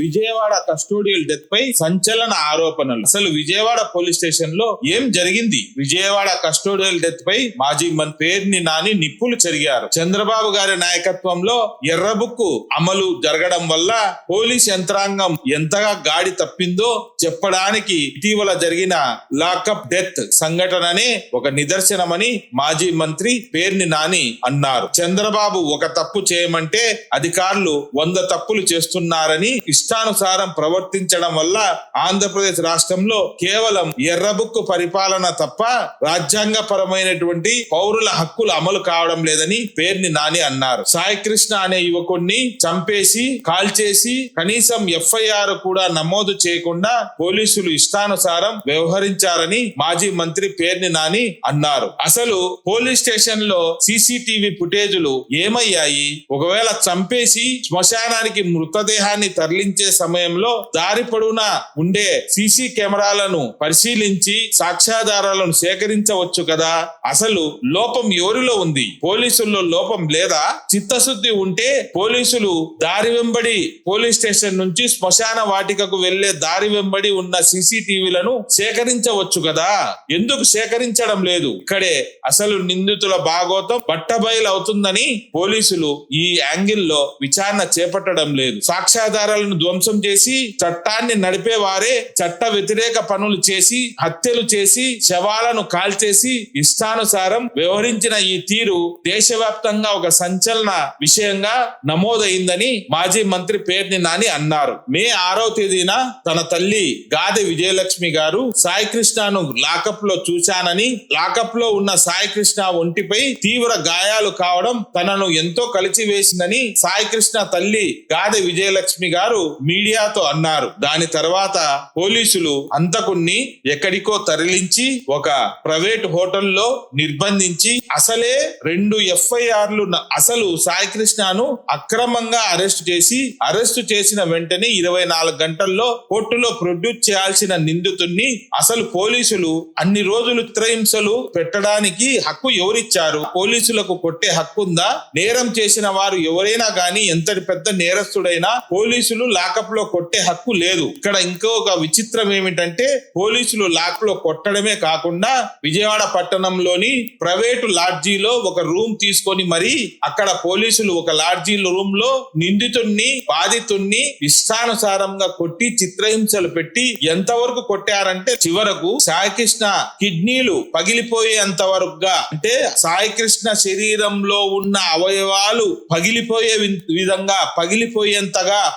Vijayawada custodial death పై సంచలన ఆరోపణలు. అసలు విజయవాడ పోలీస్ స్టేషన్ లో ఏం జరిగింది? విజయవాడ కస్టోడియల్ డెత్ పై మాజీ మంత్రి పేర్ని నాని నిప్పులు చెరిగారు. చంద్రబాబు గారి నాయకత్వంలో ఎర్రబుక్కు అమలు జరగడం వల్ల పోలీస్ యంత్రాంగం ఎంతగా గాడి తప్పిందో చెప్పడానికి ఇటీవల జరిగిన లాకప్ డెత్ సంఘటననే ఒక నిదర్శనమని మాజీ మంత్రి పేర్ని నాని అన్నారు. చంద్రబాబు ఒక తప్పు చేయమంటే అధికారులు 100 తప్పులు చేస్తున్నారని ఇష్టానుసారం ప్రవర్తించడం వల్ల ఆంధ్రప్రదేశ్ రాష్ట్రంలో కేవలం ఎర్రబుక్కు పరిపాలన తప్ప రాజ్యాంగపరమైనటువంటి పౌరుల హక్కులు అమలు కావడం లేదని పేర్ని నాని అన్నారు. సాయి కృష్ణ అనే యువకుడిని చంపేసి కాల్చేసి కనీసం ఎఫ్ఐఆర్ కూడా నమోదు చేయకుండా పోలీసులు ఇష్టానుసారం వ్యవహరించారని మాజీ మంత్రి పేర్ని నాని అన్నారు. అసలు పోలీస్ స్టేషన్ లో సీసీటీవీ ఫుటేజులు ఏమయ్యాయి? ఒకవేళ చంపేసి శ్మశానానికి మృతదేహాన్ని తరలించే సమయంలో దారి పొడవునా ఉండే సీసీ కెమెరాలను పరిశీలించి సాక్ష్యాధారాలను సేకరించవచ్చు కదా. అసలు లోపం ఎవరిలో ఉంది? పోలీసుల్లో లోపం లేదా? చిత్తశుద్ధి ఉంటే పోలీసులు దారి వెంబడి పోలీస్ స్టేషన్ నుంచి శ్మశాన వాటికకు వెళ్లే దారి వెంబడి ఉన్న సీసీటీవీలను సేకరించవచ్చు కదా. ఎందుకు సేకరించడం లేదు? ఇక్కడే అసలు నిందితుల భాగోతం బట్టబయలు అవుతుందని పోలీసులు ఈ యాంగిల్లో విచారణ చేపట్టడం లేదు. సాక్ష్యాధారాలను ధ్వంసం చేసి చట్టాన్ని నడిపే వారే చట్ట వ్యతిరేక పనులు చేసి హత్యలు చేసి శవాలను కాల్చేసి ఇష్టానుసారం వ్యవహరించిన ఈ తీరు దేశవ్యాప్తంగా ఒక సంచలన విషయంగా నమోదైందని మాజీ మంత్రి పేర్ని నాని అన్నారు. మే 6వ తేదీన తన తల్లి గాదె విజయలక్ష్మి గారు సాయి కృష్ణను లాకప్ లో చూశానని, లాకప్ లో ఉన్న సాయి కృష్ణ ఒంటిపై తీవ్ర గాయాలు కావడం తనను ఎంతో కలిచివేసిందని సాయి కృష్ణ తల్లి గాదె విజయలక్ష్మి గారు మీడియాతో అన్నారు. దాని తర్వాత పోలీసులు హంతకుణ్ణి ఎక్కడికో తరలించి ఒక ప్రైవేట్ హోటల్లో నిర్బంధించి అసలే 2 ఎఫ్ఐఆర్లు అసలు సాయి కృష్ణను అక్రమంగా అరెస్టు చేసిన వెంటనే 24 గంటల్లో కోర్టులో ప్రొడ్యూస్ చేయాల్సిన నిందితుడిని అసలు పోలీసులు అన్ని రోజులు చిత్రహింసలు పెట్టడానికి హక్కు ఎవరిచ్చారు? పోలీసులకు కొట్టే హక్కు ఉందా? నేరం చేసిన వారు ఎవరైనా గానీ ఎంతటి పెద్ద నేరస్తుడైనా పోలీసులు లాకప్ లో కొట్టే హక్కు లేదు. ఇక్కడ ఇంకొక విచిత్రం ఏమిటంటే పోలీసులు లాకప్ లో కొట్టడమే కాకుండా విజయవాడ పట్టణంలోని ప్రైవేటు లాడ్జీలో ఒక రూమ్ తీసుకొని మరి అక్కడ పోలీసులు ఒక లాడ్జీ రూమ్ లో నిందితుడిని బాధితుడిని ఇష్టానుసారంగా కొట్టి చిత్రహింసలు పెట్టి ఎంతవరకు కొట్టారంటే చివరకు సాయి కృష్ణ కిడ్నీలు పగిలిపోయేంత వరకుగా, అంటే సాయి కృష్ణ శరీరంలో ఉన్న అవయవాలు పగిలిపోయే విధంగా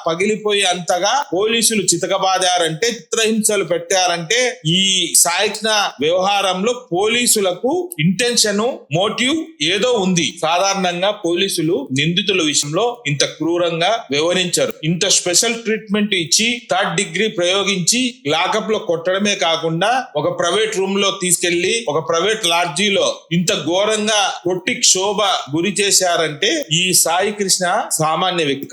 పగిలిపోయేంతగా పోలీసులు చితకబాదారంటే చిత్రహింసలు పెట్టారంటే ఈ సాయి కృష్ణ వ్యవహారంలో పోలీసులకు ఇంటెన్షన్ మోటివ్ ఏదో ఉంది. సాధారణంగా పోలీసులు నిందితుల విషయంలో ఇంత క్రూరంగా వ్యవహరించారు. ఇంత స్పెషల్ ట్రీట్మెంట్ ఇచ్చి 3rd డిగ్రీ ప్రయోగించి లాకప్ లో కొట్టడమే కాకుండా ఒక ప్రైవేట్ రూమ్ లో తీసుకెళ్లి ఒక ప్రైవేట్ లాడ్జీలో ఇంత ఘోరంగా కొట్టి క్షోభ గురి చేశారంటే ఈ సాయి కృష్ణ సామాన్య వ్యక్తి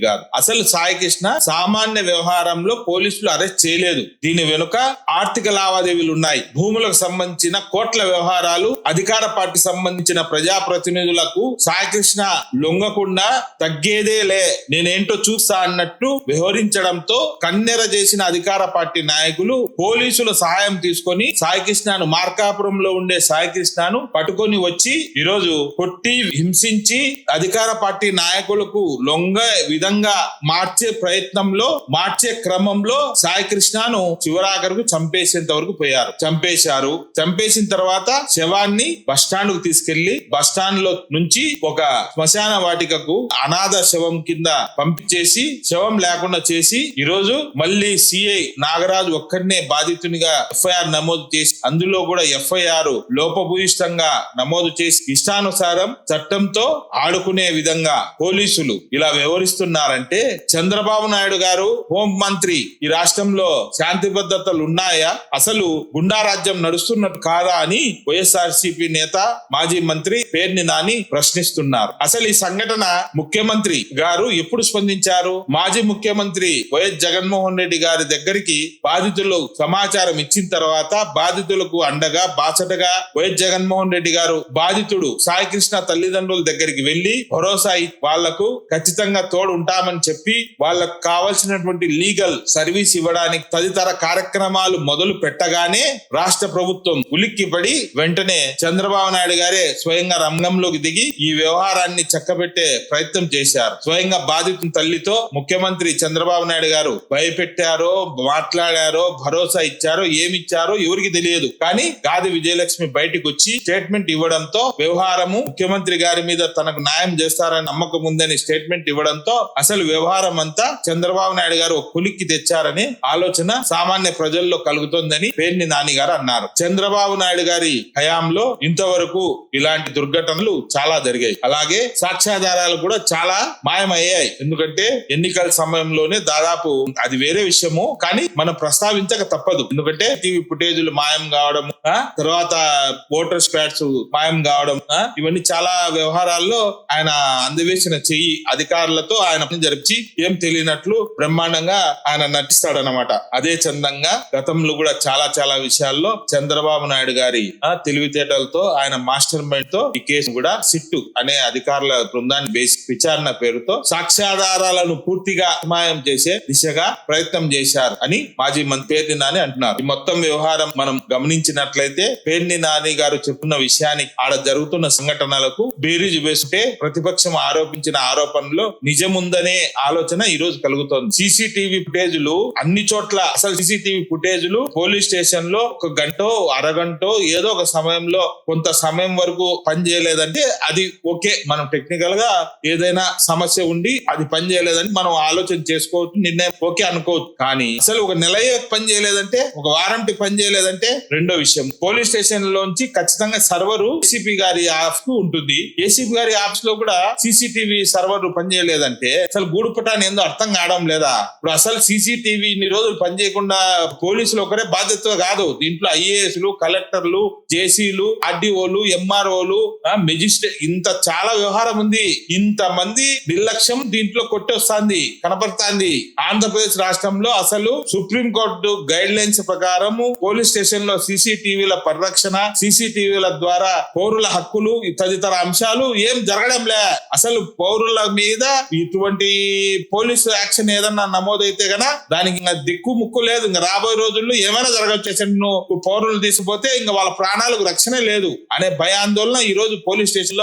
కాదు. అసలు సాయి కృష్ణ సామాన్య వ్యవహారంలో పోలీసులు అరెస్ట్ చేయలేదు. దీని వెనుక ఆర్థిక లావాదేవీలు ఉన్నాయి. భూములకు సంబంధించిన కోట్ల వ్యవహారాలు, అధికార పార్టీ సంబంధించిన ప్రజాప్రతినిధులకు సాయి కృష్ణ లొంగకుండా తగ్గేదేలే నేనేంటో చూస్తా అన్నట్టు వ్యవహరించడంతో కన్నెర చేసిన అధికార పార్టీ నాయకులు పోలీసుల సహాయం తీసుకొని సాయి కృష్ణను మార్కాపురంలో ఉండే సాయి కృష్ణను పట్టుకొని వచ్చి ఈరోజు కొట్టి హింసించి అధికార పార్టీ నాయకులకు లొంగే విధంగా మార్చే క్రమంలో సాయి కృష్ణను చివరాఖరుకు చంపేసేంత వరకు పోయారు. చంపేసిన తర్వాత శవాన్ని బస్టాండ్ కు తీసుకెళ్లి బస్టాండ్ లో నుంచి ఒక శ్మశాన వాటికకు అనాథ శవం కింద పంపించేసి శవం లేకుండా చేసి ఈరోజు మళ్ళీ సిఐ నాగరాజు ఒక్కరినే బాధితునిగా ఎఫ్ఐఆర్ నమోదు చేసి అందులో కూడా ఎఫ్ఐఆర్ లోపభూయిష్టంగా నమోదు చేసి ఇష్టానుసారం చట్టంతో ఆడుకునే విధంగా పోలీసులు ఇలా వ్యవహరిస్తున్నారంటే చంద్రబాబు నాయుడు గారు హోం మంత్రి ఈ రాష్ట్రంలో శాంతి భద్రతలు ఉన్నాయా? అసలు గుండా రాజ్యం నడుస్తున్నట్టు కాదా అని వైఎస్ఆర్సీపీ నేత మాజీ మంత్రి పేర్ని నాని ప్రశ్నిస్తున్నారు. అసలు ఈ సంఘటన ముఖ్యమంత్రి గారు ఎప్పుడు స్పందించారు? మాజీ ముఖ్యమంత్రి వైఎస్ జగన్మోహన్ రెడ్డి గారి దగ్గరికి బాధితులు సమాచారం ఇచ్చిన తర్వాత బాధితులకు అండగా బాసటగా వైఎస్ జగన్మోహన్ రెడ్డి గారు బాధితుడు సాయి కృష్ణ తల్లిదండ్రుల దగ్గరికి వెళ్లి భరోసా వాళ్లకు ఖచ్చితంగా తోడు తోడు ఉంటామని చెప్పి వాళ్ళకు కావాల్సినటువంటి లీగల్ సర్వీస్ ఇవ్వడానికి తదితర కార్యక్రమాలు మొదలు పెట్టగానే రాష్ట్ర ప్రభుత్వం ఉలిక్కిపడి వెంటనే చంద్రబాబు నాయుడు గారే స్వయంగా రంగంలోకి దిగి ఈ వ్యవహారాన్ని చక్కబెట్టే ప్రయత్నం చేశారు. స్వయంగా బాధితుల తల్లితో ముఖ్యమంత్రి చంద్రబాబు నాయుడు గారు భయపెట్టారో, మాట్లాడారో, భరోసా ఇచ్చారో, ఏమిచ్చారో ఎవరికి తెలియదు. కానీ గాది విజయలక్ష్మి బయటకు వచ్చి స్టేట్మెంట్ ఇవ్వడంతో వ్యవహారము ముఖ్యమంత్రి గారి మీద తనకు న్యాయం చేస్తారని నమ్మకం ఉందని స్టేట్మెంట్ ఇవ్వడంతో అసలు వ్యవహారం అంతా చంద్రబాబు నాయుడు గారు ఒక కులిక్కి తెచ్చారని ఆలోచన సామాన్య ప్రజల్లో కలుగుతోందని పేర్ని నాని గారు అన్నారు. చంద్రబాబు నాయుడు గారి హయాంలో ఇంతవరకు ఇలాంటి దుర్ఘటనలు చాలా జరిగాయి. అలాగే సాక్ష్యాధారాలు కూడా చాలా మాయమయ్యాయి. ఎందుకంటే ఎన్నికల సమయంలోనే దాదాపు అది వేరే విషయము, కానీ మనం ప్రస్తావించక తప్పదు. ఎందుకంటే టీవీ ఫుటేజీలు మాయం కావడం, తర్వాత ఓటర్స్ ప్యాడ్స్ మాయం కావడం, ఇవన్నీ చాలా వ్యవహారాల్లో ఆయన అందవేసిన చెయ్యి అధికారులతో ఆయన జరిపి ఏం తెలియనట్లు బ్రహ్మాండంగా ఆయన నటిస్తాడనమాట. అదే చందంగా గతంలో కూడా చాలా చాలా విషయాల్లో చంద్రబాబు నాయుడు గారి తెలివితేటలతో ఆయన మాస్టర్ మైండ్ తో ఈ కేసు కూడా సిట్టు అనే అధికారుల బృందాన్ని బేసిక్ విచారణ పేరుతో సాక్ష్యాధారాలను పూర్తిగా అమాయం చేసే దిశగా ప్రయత్నం చేశారు అని మాజీ మంత్రి పేర్ని నాని అంటున్నారు. ఈ మొత్తం వ్యవహారం మనం గమనించినట్లయితే పేర్ని నాని గారు చెప్పున్న విషయానికి ఆడ జరుగుతున్న సంఘటనలకు బేరీజు వేస్తుంటే ప్రతిపక్షం ఆరోపించిన ఆరోపణలో నిజముందనే ఆలోచన ఈ రోజు కలుగుతోంది. సీసీటీవీ ఫుటేజులు అన్ని చోట్ల, అసలు సీసీటీవీ ఫుటేజులు పోలీస్ స్టేషన్ లో ఒక గంటో అరగంటో ఏదో ఒక సమయంలో కొంత సమయం వరకు పని చేయలేదంటే అది ఓకే, మనం టెక్నికల్ గా ఏదైనా సమస్య ఉండి అది పని చేయలేదని మనం ఆలోచన చేసుకోవచ్చు, నిర్ణయం ఓకే అనుకోవచ్చు. కానీ అసలు ఒక నెల పని చేయలేదంటే, ఒక వారంటీ పని చేయలేదంటే రెండో విషయం. పోలీస్ స్టేషన్ లోంచి ఖచ్చితంగా సర్వర్ ఏసీపీ గారి ఆఫీస్ కు ఉంటుంది. ఏసీపీ గారి ఆఫీస్ లో కూడా సీసీటీవీ సర్వర్ పనిచేయలేదంటే అసలు గూడుపుటాన్ని ఏందో అర్థం కావడం లేదా? ఇప్పుడు అసలు సీసీటీవీ ఇన్ని రోజులు పనిచేయకుండా పోలీసులు ఒకరే బాధ్యత కాదు. దీంట్లో ఐఏఎస్లు, కలెక్టర్లు, జేసీలు, ఆర్డీఓలు, ఎంఆర్ఓలు, మెజిస్ట్రేట్, ఇంత చాలా వ్యవహారం ఉంది. ఇంత మంది నిర్లక్ష్యం దీంట్లో కొట్టొస్తుంది, కనపడుతుంది. ఆంధ్రప్రదేశ్ రాష్ట్రంలో అసలు సుప్రీంకోర్టు గైడ్ లైన్స్ ప్రకారం పోలీస్ స్టేషన్ లో సీసీటీవీల పరిరక్షణ, సీసీటీవీల ద్వారా పౌరుల హక్కులు తదితర అంశాలు ఏం జరగడం లే. అసలు పౌరుల మీద ఇటువంటి పోలీసు యాక్షన్ ఏదన్నా నమోదైతే గన దానికి ఇంకా దిక్కు ముక్కు లేదు. ఇంకా రాబోయే రోజుల్లో ఏమైనా జరగచ్చు. నువ్వు పౌరులు తీసిపోతే ఇంకా వాళ్ళ ప్రాణాలకు రక్షణ లేదు అనే భయాందోళన ఈ రోజు పోలీస్ స్టేషన్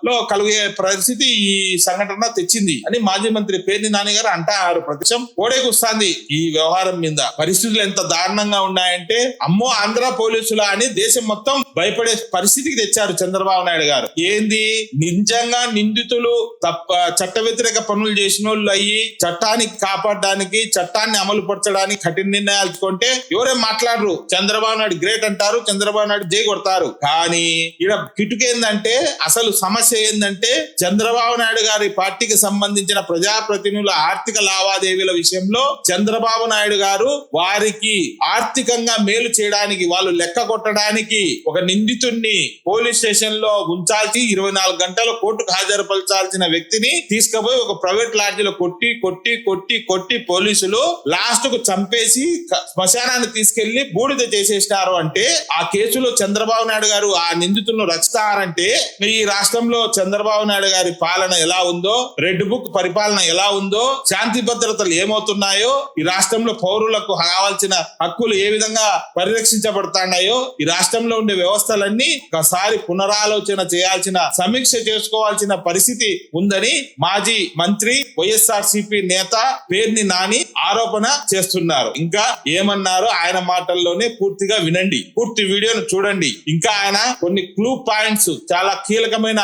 లో కలిగే పరిస్థితి ఈ సంఘటన తెచ్చింది అని మాజీ మంత్రి పేర్ని నాని గారు అంటారు. ప్రతిపక్షం ఓడేకొస్తుంది ఈ వ్యవహారం మీద. పరిస్థితులు ఎంత దారుణంగా ఉన్నాయంటే అమ్మో ఆంధ్ర పోలీసులా అని దేశం మొత్తం భయపడే పరిస్థితికి తెచ్చారు చంద్రబాబు నాయుడు గారు. ఏంది నిజంగా నిందితులు చట్ట వ్యతిరేక పనులు చేసిన వాళ్ళు అయ్యి చట్టానికి కాపాడడానికి, చట్టాన్ని అమలు పరచడానికి కఠిన నిర్ణయాలు తీసుకుంటే ఎవరేం మాట్లాడరు. చంద్రబాబు నాయుడు గ్రేట్ అంటారు, చంద్రబాబు నాయుడు జై కొడతారు. కానీ ఇక్కడ కిటుకేందంటే, అసలు సమస్య ఏందంటే చంద్రబాబు నాయుడు గారి పార్టీకి సంబంధించిన ప్రజాప్రతినిధుల ఆర్థిక లావాదేవీల విషయంలో చంద్రబాబు నాయుడు గారు వారికి ఆర్థికంగా మేలు చేయడానికి, వాళ్ళు లెక్క కొట్టడానికి ఒక నిందితుడిని పోలీస్ స్టేషన్ లో ఉంచాల్సి 24 గంటలు కోర్టుకు హాజరుపరచాల్సిన వ్యక్తిని తీసుకుపోయి ఒక ప్రైవేట్ లాడ్జీలో కొట్టి కొట్టి కొట్టి కొట్టి పోలీసులు లాస్ట్ కు చంపేసి శ్మశానాన్ని తీసుకెళ్లి బూడిద చేసేసినారు. అంటే ఆ కేసులో చంద్రబాబు నాయుడు గారు ఆ నిందితులను రక్షిస్తారంటే ఈ రాష్ట్రంలో చంద్రబాబు నాయుడు గారి పాలన ఎలా ఉందో, రెడ్ బుక్ పరిపాలన ఎలా ఉందో, శాంతి భద్రతలు ఏమవుతున్నాయో, ఈ రాష్ట్రంలో పౌరులకు కావాల్సిన హక్కులు ఏ విధంగా పరిరక్షించబడుతున్నాయో, ఈ రాష్ట్రంలో ఉండే వ్యవస్థలన్నీ ఒకసారి పునరాలోచన చేయాల్సిన, సమీక్ష చేసుకోవాల్సిన పరిస్థితి ఉందని మాజీ మంత్రి వైఎస్ఆర్సీపీ నేత పేర్ని నాని ఆరోపణ చేస్తున్నారు. ఇంకా ఏమన్నారు ఆయన మాటల్లోనే పూర్తిగా వినండి, పూర్తి వీడియోను చూడండి. ఇంకా ఆయన కొన్ని క్లూ పాయింట్స్, చాలా కీలకమైన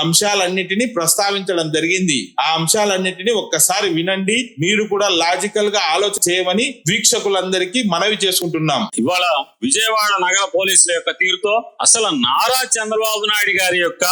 అంశాలన్నిటినీ ప్రస్తావించడం జరిగింది. ఆ అంశాలన్నిటినీ ఒక్కసారి వినండి. మీరు కూడా లాజికల్ గా ఆలోచన చేయమని వీక్షకులందరికీ మనవి చేసుకుంటున్నాం. ఇవాళ విజయవాడ నగర పోలీసుల యొక్క తీరుతో అసలు నారా చంద్రబాబు నాయుడు గారి యొక్క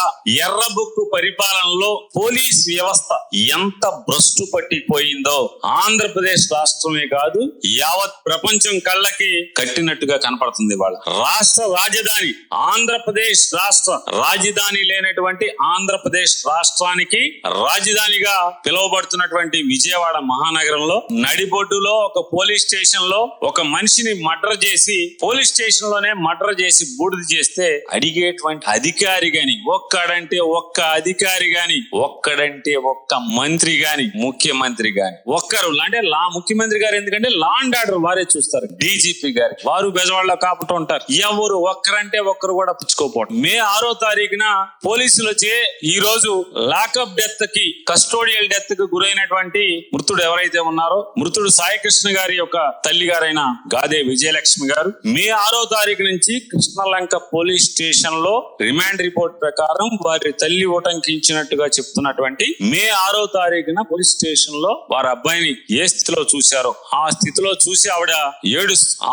ఎర్ర బుక్కు పరిపాలనలో పోలీస్ వ్యవస్థ ఎంత భ్రష్టు పట్టిపోయిందో ఆంధ్రప్రదేశ్ రాష్ట్రమే కాదు యావత్ ప్రపంచం కళ్ళకి కట్టినట్టుగా కనపడుతుంది. వాళ్ళ రాష్ట్ర రాజధాని ఆంధ్రప్రదేశ్ రాష్ట్ర రాజధాని లేనటువంటి ఆంధ్రప్రదేశ్ రాష్ట్రానికి రాజధానిగా పిలువబడుతున్నటువంటి విజయవాడ మహానగరంలో నడిబొడ్డులో ఒక పోలీస్ స్టేషన్ లో ఒక మనిషిని మర్డర్ చేసి, పోలీస్ స్టేషన్ లోనే మర్డర్ చేసి బూడిద చేస్తే అడిగేటువంటి అధికారి గాని ఒక్క అధికారి గాని ఉన్నాడంటే ఒక్క మంత్రి గాని ముఖ్యమంత్రి గాని ఒక్కరు అంటే ముఖ్యమంత్రి గారు ఎందుకంటే లా అండ్ ఆర్డర్ వారే చూస్తారు. డీజీపీ గారు వారు బెజవాడలో కాపుతూ ఉంటారు. ఎవరు ఒక్కరంటే ఒక్కరు కూడా పుచ్చుకోపోవడం. మే 6వ తారీఖున పోలీసులు వచ్చి ఈ రోజు లాకప్ డెత్ కి కస్టోడియల్ డెత్ కి గురైనటువంటి మృతుడు ఎవరైతే ఉన్నారో మృతుడు సాయికృష్ణ గారి యొక్క తల్లి గారైన గాదే విజయలక్ష్మి గారు మే 6వ తారీఖు నుంచి కృష్ణలంక పోలీస్ స్టేషన్ లో రిమాండ్ రిపోర్ట్ ప్రకారం వారి తల్లి ఉటంకించినట్టుగా చెప్తున్నటువంటి మే 6వ తారీఖున పోలీస్ స్టేషన్ లో వారి అబ్బాయిని ఏ స్థితిలో చూశారో ఆ స్థితిలో చూసి ఆవిడ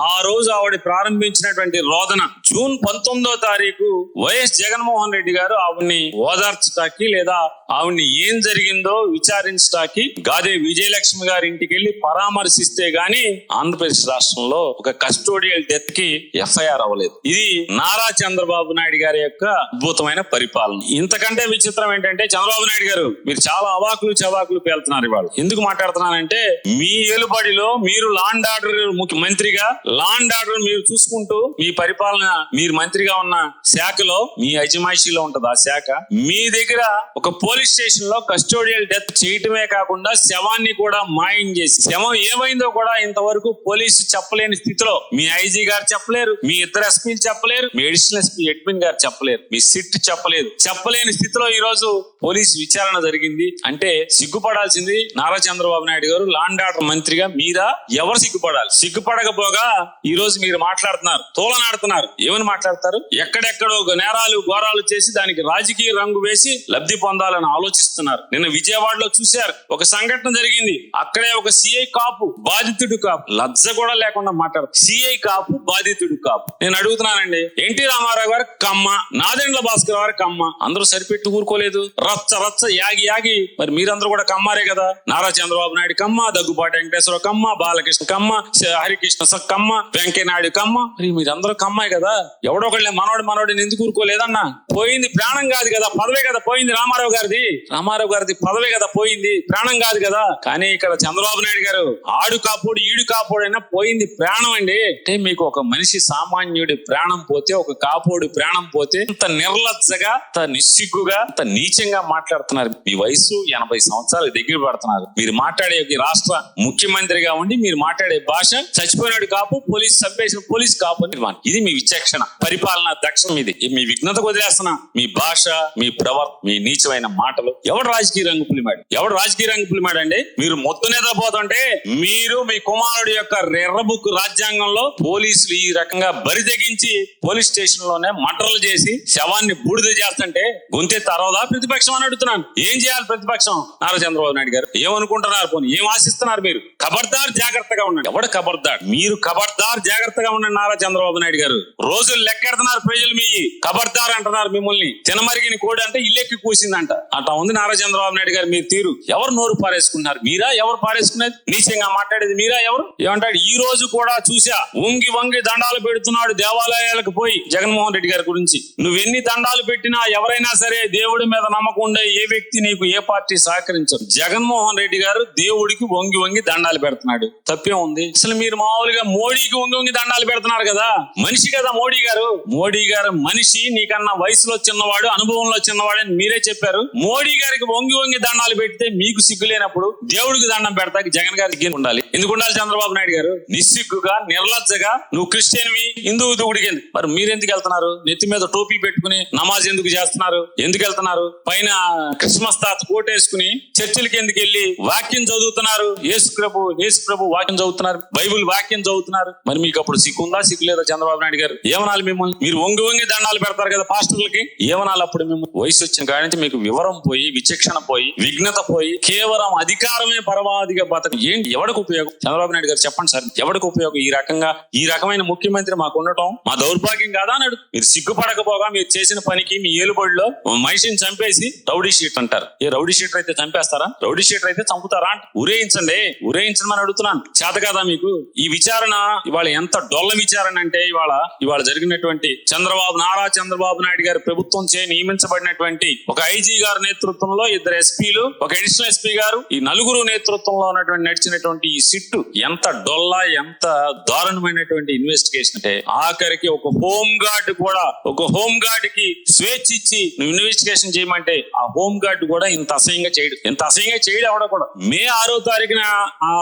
ఆ రోజు ఆవిడ ప్రారంభించినటువంటి రోదన జూన్ 19వ తారీఖు వైఎస్ జగన్మోహన్ రెడ్డి గారు ఆవిడ్ని ఓదార్చడానికి లేదా ఆవిడ్ని ఏం జరిగిందో విచారించడానికి గాదే విజయలక్ష్మి గారి ఇంటికి వెళ్లి పరామర్శిస్తే గాని ఆంధ్రప్రదేశ్ రాష్ట్రంలో ఒక కస్టోడియల్ డెత్ కి ఎఫ్ఐఆర్ అవ్వలేదు. ఇది నారా చంద్రబాబు నాయుడు గారి యొక్క అద్భుతమైన పరిపాలన. ఇంతకంటే విచిత్రం ఏంటంటే చంద్రబాబు నాయుడు గారు మీరు చాలా అవాకులు చవాకులు పేలుతున్నారు ఇవాళ. ఎందుకు మాట్లాడుతున్నానంటే మీ ఏలుబడిలో మీరు లా అండ్ ఆర్డర్ మంత్రిగా లా అండ్ ఆర్డర్ మీరు చూసుకుంటూ మీ పరిపాలన మీరు మంత్రిగా ఉన్న శాఖలో మీ అజమాయిషీలో ఉంటది ఆ శాఖ. మీ దగ్గర ఒక పోలీస్ స్టేషన్ లో కస్టోడియల్ డెత్ చేయటమే కాకుండా శవాన్ని కూడా మాయం చేసి శవం ఏమైందో కూడా ఇంతవరకు పోలీసు చెప్పలేని స్థితిలో మీ ఐజీ గారు చెప్పలేరు, మీ ఇద్దరు ఎస్పీలు చెప్పలేరు, మీ అడిషనల్ ఎస్పీ ఎడ్మిన్ గారు చెప్పలేరు, మీ సిట్ చెప్పలేదు. చెప్పలేని స్థితిలో ఈ రోజు పోలీసు విచారణ జరిగింది అంటే సిగ్గుపడాల్సింది నారా చంద్రబాబు నాయుడు గారు లా అండ్ ఆర్డర్ మంత్రిగా మీరా. ఎవరు సిగ్గుపడాలి? సిగ్గుపడకపోగా ఈ రోజు మీరు మాట్లాడుతున్నారు, తోలనాడుతున్నారు. ఏమని మాట్లాడతారు? ఎక్కడెక్కడో నేరాలు ఘోరాలు చేసి దానికి రాజకీయ రంగు వేసి లబ్ధి పొందాలని ఆలోచిస్తున్నారు. నిన్న విజయవాడలో చూశారు, ఒక సంఘటన జరిగింది. అక్కడే ఒక సిఐ కాపు బాధితుడు కాపు లజ్జ కూడా లేకుండా మాట్లాడు. సిఐ కాపు బాధితుడు కాపు. నేను అడుగుతున్నానండి, ఎన్టీ రామారావు గారు కమ్మ, నాదెండ్ల భాస్కర్ గారు కమ్మ, అందరూ సరిపెట్టి ఊరుకోలేదు. రచ్చ రచ్చ యాగి యాగి మరి మీరందరూ కూడా కమ్మారే కదా. నారా చంద్రబాబు నాయుడు కమ్మ, దగ్గుబాటి వెంకటేశ్వర కమ్మ, బాలకృష్ణ కమ్మ, హరికృష్ణ కమ్మ, వెంకయ్యనాయుడు కమ్మ, మరి మీరందరూ కమ్మాయి కదా. ఎవడొకళ్ళే మనోడిని ఎందుకు ఊరుకోలేదన్నా? పోయింది ప్రాణం కాదు కదా, పదవే కదా పోయింది. రామారావు గారిది పదవే కదా పోయింది, ప్రాణం కాదు కదా. కానీ ఇక్కడ చంద్రబాబు నాయుడు గారు ఆడు కాపోడు ఈడు కాపోడైనా పోయింది ప్రాణం అండి. అంటే మీకు ఒక మనిషి సామాన్యుడి ప్రాణం పోతే, ఒక కాపోడి ప్రాణం పోతే ఇంత నిర్లజ్జగా, ఇంత నిస్సిగ్గుగా, ఇంత నీచంగా మాట్లాడుతున్నారు. మీ వయసు 80 సంవత్సరాలు దగ్గర పడుతున్నారు. మీరు మాట్లాడే రాష్ట్ర ముఖ్యమంత్రిగా ఉండి మీరు మాట్లాడే భాష చచ్చిపోయినాడు కాపు, పోలీస్ చంపేసిన పోలీస్ కాపు. ఇది మీ విచక్షణ, పరిపాలన దక్షం. ఇది మీ విఘ్నతకు వదిలేస్తున్నా. మీ భాష, మీ మీ నీచమైన మాటలు. ఎవడు రాజకీయ రంగు పులిమాడు అండి? మీరు మొత్తం నిద్రపోతుంటే మీరు మీ కుమారుడు యొక్క ఎర్రబుక్ రాజ్యాంగంలో పోలీసులు ఈ రకంగా బరి తెగించి పోలీస్ స్టేషన్ లోనే మటర్లు చేసి శవాన్ని బూడిద చేస్తుంటే గొంతె తరవదా ప్రతిపక్షం అని అడుగుతున్నాను. ఏం చేయాలి ప్రతిపక్షం? నారా చంద్రబాబు నాయుడు గారు ఏమనుకుంటున్నారు? పోనీ ఏం ఆశిస్తున్నారు? మీరు ఖబర్దార్ జాగ్రత్తగా ఉండండి. ఎవడు ఖబర్దార్? మీరు ఖబర్దార్ జాగ్రత్తగా ఉండండి. నారా చంద్రబాబు నాయుడు గారు రోజులు లెక్కెడుతున్నారు. ప్రజలు మీ ఖబర్దార్ అంటున్నారు. మిమ్మల్ని తినమరిగిన కోడి అంటే ఇల్లెక్కి కూసిందంట. అట్లా ఉంది నారా చంద్రబాబు నాయుడు గారు మీరు తీరు. ఎవరు నోరు పారేసుకున్నారు? మీరా? ఎవరు పారేసుకునేది? నీచంగా మాట్లాడేది మీరా? ఎవరు ఏమంటాడు? ఈ రోజు కూడా చూసా, వంగి దండాలు పెడుతున్నాడు దేవాలయాలకు పోయి జగన్మోహన్ రెడ్డి గారి గురించి. నువ్వెన్ని దండాలు పెట్టినా ఎవరైనా సరే దేవుడి మీద నమ్మకం ఉండే ఏ వ్యక్తి నీకు ఏ పార్టీ సహకరించరు. జగన్మోహన్ రెడ్డి గారు దేవుడికి వంగి దండాలు పెడుతున్నాడు. తప్పే ఉంది? అసలు మీరు మామూలుగా మోడీకి వంగి దండాలు పెడుతున్నారు కదా. మనిషి కదా మోడీ గారు మనిషి. నీకన్నా వయసులో చిన్నవాడు, అనుభవంలో చిన్నవాడు అని మీరే చెప్పారు. మోడీ గారికి వంగి దండాలు పెడితే మీకు సిగ్గు లేనప్పుడు దేవుడికి దండం పెడతాకి జగన్ గారికి ఉండాలి. ఎందుకు ఉండాలి? చంద్రబాబు నాయుడు గారు నిస్సిగ్గుగా, నిర్లజ్జగా నువ్వు క్రిస్టియన్వి, హిందువు దూడికి మరి మీరెందుకు వెళ్తున్నారు? నెత్తి మీద టోపీ పెట్టుకుని నమాజ్ ఎందుకు చేస్తున్నారు? ఎందుకు వెళ్తున్నారు? పైన క్రిస్మస్ తాత కోటేసుకుని చర్చిలకి ఎందుకు వెళ్ళి వాక్యం చదువుతున్నారు? యేసు ప్రభు వాక్యం చదువుతున్నారు, బైబుల్ వాక్యం చదువుతున్నారు. మరి మీకు అప్పుడు సిగ్గుందా? సిగ్గు లేదా? చంద్రబాబు నాయుడు గారు ఏమనాలి మిమ్మల్ని? మీరు వంగి దండాలు పెడతారు కదా పాస్టర్లకి, ఏమనాలి అప్పుడు మిమ్మల్ని? వయసు వచ్చిన కాడి నుంచి మీకు వివరం పోయి, విచక్షణ పోయి, విఘ్నత పోయి, కేవలం అధికారమే పరమాధిగా బతక. ఏంటి? ఎవరికి ఉపయోగం? చంద్రబాబు నాయుడు గారు చెప్పండి సార్, ఎవరికి ఉపయోగం? ఈ రకమైన ముఖ్యమంత్రి మాకు ఉండటం మా దౌర్భాగ్యం కాదా అన్నాడు. మీరు సిగ్గుపడకపోగా మీరు చేసిన పనికి మీ ఏలుబడిలో మనిషిని చంపేసి రౌడీ షీట్ అంటారు. ఏ రౌడీ షీటర్ అయితే చంపేస్తారా? రౌడీ షీటర్ అయితే చంపుతారా? ఉరేయించండి అని అడుగుతున్నాను. చేత కాదా మీకు? ఈ విచారణ ఇవాళ ఎంత డొల్ల విచారణ అంటే ఇవాళ జరిగినటువంటి నారా చంద్రబాబు నాయుడు గారి ప్రభుత్వం చే నియమించబడినటువంటి ఒక ఐజీ గారు నేతృత్వంలో 2 ఎస్పీలు, ఒక అడిషనల్ ఎస్పీ గారు, ఈ నలుగురు నేతృత్వంలో ఉన్నటువంటి నడిచినటువంటి ఈ సిట్టు ఎంత డొల్లా, ఎంత దారుణమైనటువంటి ఇన్వెస్టిగేషన్ అంటే ఆఖరికి ఒక హోం గార్డ్ కి స్వేచ్ఛ ఇచ్చి నువ్వు ఇన్వెస్టిగేషన్ చేయమంటే ఆ హోం గార్డ్ కూడా ఇంత అసహ్యంగా చేయడు ఆవిడ కూడా. మే 6వ తారీఖున ఆ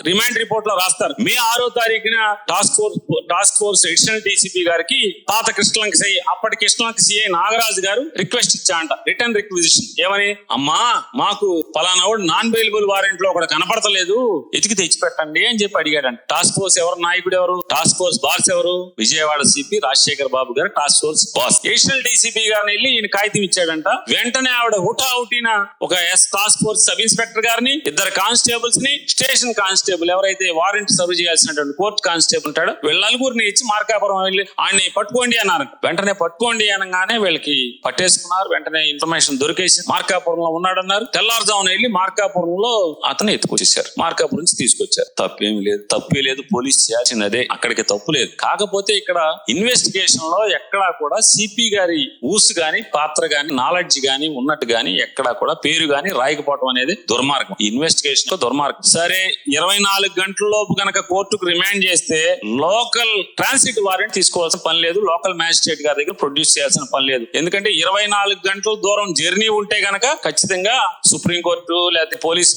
రిమాండ్ రిపోర్ట్ లో రాస్తారు. మే 6వ తారీఖున టాస్క్ ఫోర్స్ అడిషనల్ డీసీపీ గారికి పాత కృష్ణలంక సిఐ, అప్పటి కృష్ణలంక సిఐ నాగరాజు గారు రిక్వెస్ట్ ఇచ్చాంట, రిటర్న్ రిక్విజిషన్. ఏమని, అమ్మా మాకు పలానావాడు నాన్ బెయిలబుల్ వారెంట్ లో ఒకటి కనపడతలేదు, ఎతికి తెచ్చి పెట్టండి అని చెప్పి అడిగాడంట. టాస్క్ ఫోర్స్ ఎవరు, నాయకుడు ఎవరు, టాస్క్ ఫోర్స్ బాస్ ఎవరు, విజయవాడ సిపి రాజశేఖర్ బాబు గారు task force boss. Additional DCP గారిని వెళ్ళి ఈయన కాగితం ఇచ్చాడంట. వెంటనే ఆవిడ హుటాహుటిన ఒక టాస్క్ ఫోర్స్ సబ్ ఇన్స్పెక్టర్ గారిని, 2 కానిస్టేబుల్స్ ని, స్టేషన్ కానిస్టేబుల్ ఎవరైతే వారెంట్ సర్వ్ చేయాల్సినటువంటి కోర్టు కానిస్టేబుల్ ఉంటాడు, వీళ్ళ నలుగురిని ఇచ్చి మార్కాపురం వెళ్ళి ఆయన్ని పట్టుకోండి అన్నారు. వెంటనే పట్టుకోండి అనగానే వీళ్ళకి పట్టేసుకున్నారు. వెంటనే ఇన్ఫర్మేషన్ దొరికేసి మార్కాపురంలో ఉన్నాడన్నారు. తెల్లారుజామున వెళ్ళి మార్కాపురంలో అతను ఎత్తుకొచ్చేసారు, మార్కాపురం నుంచి తీసుకొచ్చారు. తప్పే లేదు, పోలీస్ చేయాల్సింది అదే, అక్కడికి తప్పు లేదు. కాకపోతే ఇక్కడ ఇన్వెస్టిగేషన్ లో ఎక్కడా కూడా సిపి గారి ఊసు గాని, పాత్ర గాని, నాలెడ్జ్ గాని ఉన్నట్టు గాని, ఎక్కడా కూడా పేరు గాని రాయకపోవడం అనేది దుర్మార్గం. ఈ ఇన్వెస్టిగేషన్ లో దుర్మార్గం. సరే 24 గంటలలోపు కనుక కోర్టుకు రిమాండ్ చేస్తే లోకల్ ట్రాన్సిట్ వారెంట్ తీసుకోవాల్సిన పని లేదు, లోకల్ మ్యాజిస్ట్రేట్ గారి దగ్గర ప్రొడ్యూస్ చేయాల్సిన పని లేదు. ఎందుకంటే 24 గంటల దూరం జర్నీ ఉంటే గనక ఖచ్చితంగా సుప్రీంకోర్టు లేకపోతే పోలీస్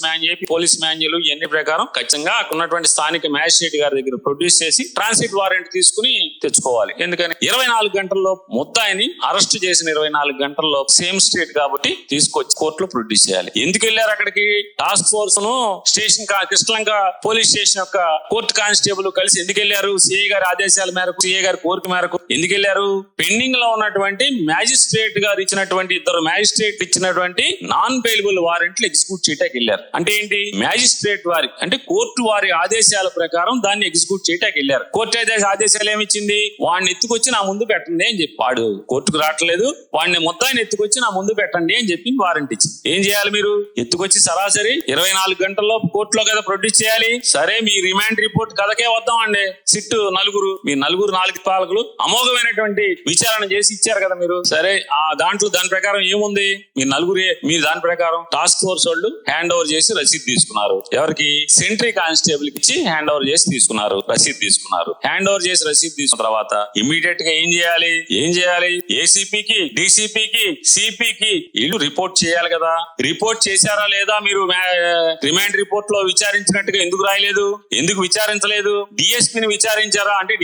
మాన్యువల్ ఇవన్నీ ప్రకారం ఖచ్చితంగా అక్కడ ఉన్నటువంటి స్థానిక మ్యాజిస్ట్రేట్ గారి దగ్గర ప్రొడ్యూస్ చేసి ట్రాన్సిట్ వారెంట్ తీసుకుని తెచ్చుకోవాలి. ఎందుకని 24 గంటల్లో ముద్దాయిని అరెస్ట్ చేసిన 24 గంటల్లో సేమ్ స్టేట్ కాబట్టి తీసుకొచ్చి కోర్టులో ప్రొడ్యూస్ చేయాలి. ఎందుకు వెళ్ళారు అక్కడికి? టాస్క్ ఫోర్స్ ను స్టేషన్ కృష్ణలంక పోలీస్ స్టేషన్ యొక్క కోర్టు కానిస్టేబుల్ కలిసి ఎందుకు వెళ్ళారు? సిఐ గారి ఆదేశాల మేరకు, సిఐ గారి కోరిక మేరకు ఎందుకు వెళ్ళారు? పెండింగ్ లో ఉన్నటువంటి మ్యాజిస్ట్రేట్ గారు ఇచ్చినటువంటి 2 మ్యాజిస్ట్రేట్ ఇచ్చినటువంటి నాన్ బెయిలబుల్ వారెంట్లు ఎగ్జిక్యూట్ చేయడానికి వెళ్ళారు. అంటే ఏంటి? మ్యాజిస్ట్రేట్ వారి అంటే కోర్టు వారి ఆదేశాల ప్రకారం దాన్ని ఎగ్జిక్యూట్ చేయడానికి వెళ్ళారు. కోర్టు ఆదేశాలు ఏమిచ్చింది? వాడిని ఎత్తుకొచ్చి నా ముందు పెట్టండి అని చెప్పి, వాడు కోర్టుకు రావట్లేదు, వాడిని మొత్తాన్ని ఎత్తుకొచ్చి నా ముందు పెట్టండి అని చెప్పి వారెంట్ ఇచ్చింది. ఏం చేయాలి మీరు? ఎత్తుకొచ్చి సరాసరి 24 గంటల్లో కోర్టులో కదా ప్రొడ్యూస్ చేయాలి. సరే మీ రిమాండ్ రిపోర్ట్ కథకే వద్దామండి. సిట్టు మీ నలుగురు 4 పాలకులు అమోఘమైనటువంటి విచారణ చేసి ఇచ్చారు కదా మీరు. సరే ఆ దాంట్లో దాని ప్రకారం ఏముంది? మీరు దాని ప్రకారం టాస్క్ ఫోర్స్ వాళ్ళు హ్యాండ్ ఓవర్ చేసి రసీదు తీసుకున్నారు. ఎవరికి? సెంట్రీ కానిస్టేబుల్ కి హ్యాండ్ ఓవర్ చేసి తీసుకున్నారు, రసీదు తీసుకున్నారు. హ్యాండ్ ఓవర్ చేసి రసీదు తీసుకున్న తర్వాత ఇమ్మీడియట్ గా ఏం చేయాలి? ఏసీపీకి, డీసీపీకి, సిపికి వీళ్ళు రిపోర్ట్ చేయాలి కదా. రిపోర్ట్ చేశారా లేదా? మీరు రిమాండ్ రిపోర్ట్ లో విచారించినట్టుగా ఎందుకు రాయలేదు? ఎందుకు విచారించలేదు? డిఎస్పీని విచారించారా అంటే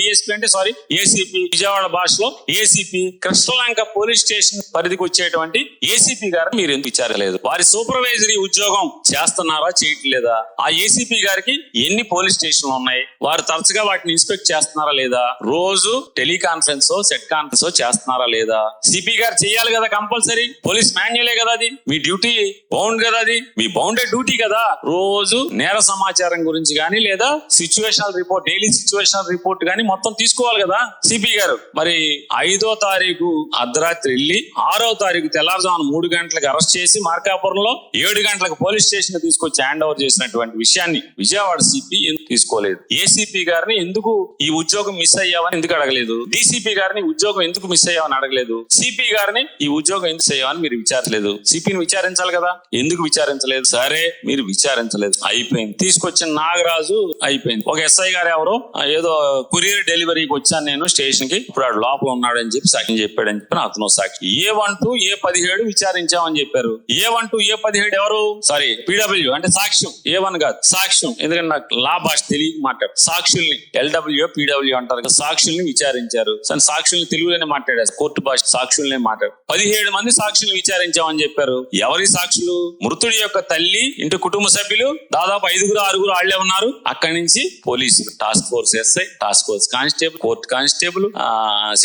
ఏసీపీ, విజయవాడ భాషలో ఏసీపీ, కృష్ణలంక పోలీస్ స్టేషన్ పరిధికి వచ్చేటువంటి ఏసీపీ గారు మీరు ఎందుకు విచారలేదు? వారి సూపర్వైజరీ ఉద్యోగం చేస్తున్నారా, చేయట్లేదా? ఆ ఏసీపీ గారికి ఎన్ని పోలీస్ స్టేషన్లు ఉన్నాయి? వారు తరచుగా వాటిని ఇన్స్పెక్ట్ చేస్తున్నారా లేదా? రోజు టెలికాన్ఫరెన్స్, సెట్ కాన్ఫరెన్స్ చేస్తున్నారా లేదా? సిపి గారు చేయాలి కదా కంపల్సరీ. పోలీస్ మాన్యువలే కదా అది, మీ డ్యూటీ బౌండ్ కదా, అది మీ బౌండెడ్ డ్యూటీ కదా. రోజు నేర సమాచారం గురించి గానీ లేదా situational report, daily situational report గానీ మొత్తం తీసుకోవాలి కదా సిపి గారు. మరి 5వ తారీఖు అర్ధరాత్రి వెళ్ళి 6వ తారీఖు తెల్లారుజామున 3 గంటలకు అరెస్ట్ చేసి మార్కాపురంలో 7 గంటలకు పోలీస్ స్టేషన్ తీసుకొచ్చి హ్యాండ్ ఓవర్ చేసినటువంటి విషయాన్ని విజయవాడ సిపి ఎందుకు తీసుకోలేదు? ఏసీపీ గారిని ఎందుకు ఈ ఉద్యోగం మిస్ అయ్యావని ఎందుకు అడగలేదు? డీసీపీ గారిని ఉద్యోగం ఎందుకు మిస్ అయ్యావని అడగలేదు? సిపి గారిని ఈ ఉద్యోగం ఎందుకు అయ్యావని మీరు విచారించలేదు? సిపిని విచారించాలి కదా, ఎందుకు విచారించలేదు? సరే మీరు విచారించలేదు, అయిపోయింది. తీసుకొచ్చిన నాగరాజు అయిపోయింది. ఒక ఎస్ఐ గారు ఎవరో ఏదో కొరియర్ డెలివరీకి వచ్చాను నేను స్టేషన్ కి, ఇప్పుడు ఆడు లోపల ఉన్నాడని చెప్పి సాక్షి చెప్పాడని చెప్పి అతను సాక్షి. A12 A17 విచారించామని చెప్పారు. A12 A17 ఎవరు? సారీ PW అంటే సాక్ష్యం, A1 కాదు సాక్ష్యం. ఎందుకంటే నాకు లా భాష తెలియక మాట్లాడు. సాక్షుల్ని LW PW అంటారు కదా, సాక్షుల్ని విచారించారు. సాక్షుల్ని తెలుగులోనే మాట్లాడారు, కోర్టు భాష సాక్షుల్నే మాట్లాడు. 17 మంది సాక్షుల్ని విచారించామని చెప్పారు. ఎవరి సాక్షులు? మృతుడి యొక్క తల్లి, ఇంటి కుటుంబ సభ్యులు, దాదాపు 5-6 ఆళ్లే ఉన్నారు. అక్కడి నుంచి పోలీసులు, task force SI, task force constable, court constable,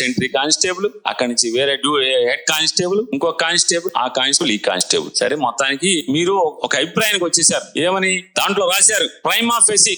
sentry constable, అక్కడి నుంచి వేరే హెడ్ కానిస్టేబుల్, ఇంకో కానిస్టేబుల్, ఆ కానిస్టేబుల్, ఈ కానిస్టేబుల్. సరే మొత్తానికి మీరు ఒక అభిప్రాయానికి వచ్చేసారు. ఏమని దాంట్లో రాశారు? ప్రైమా ఫేసి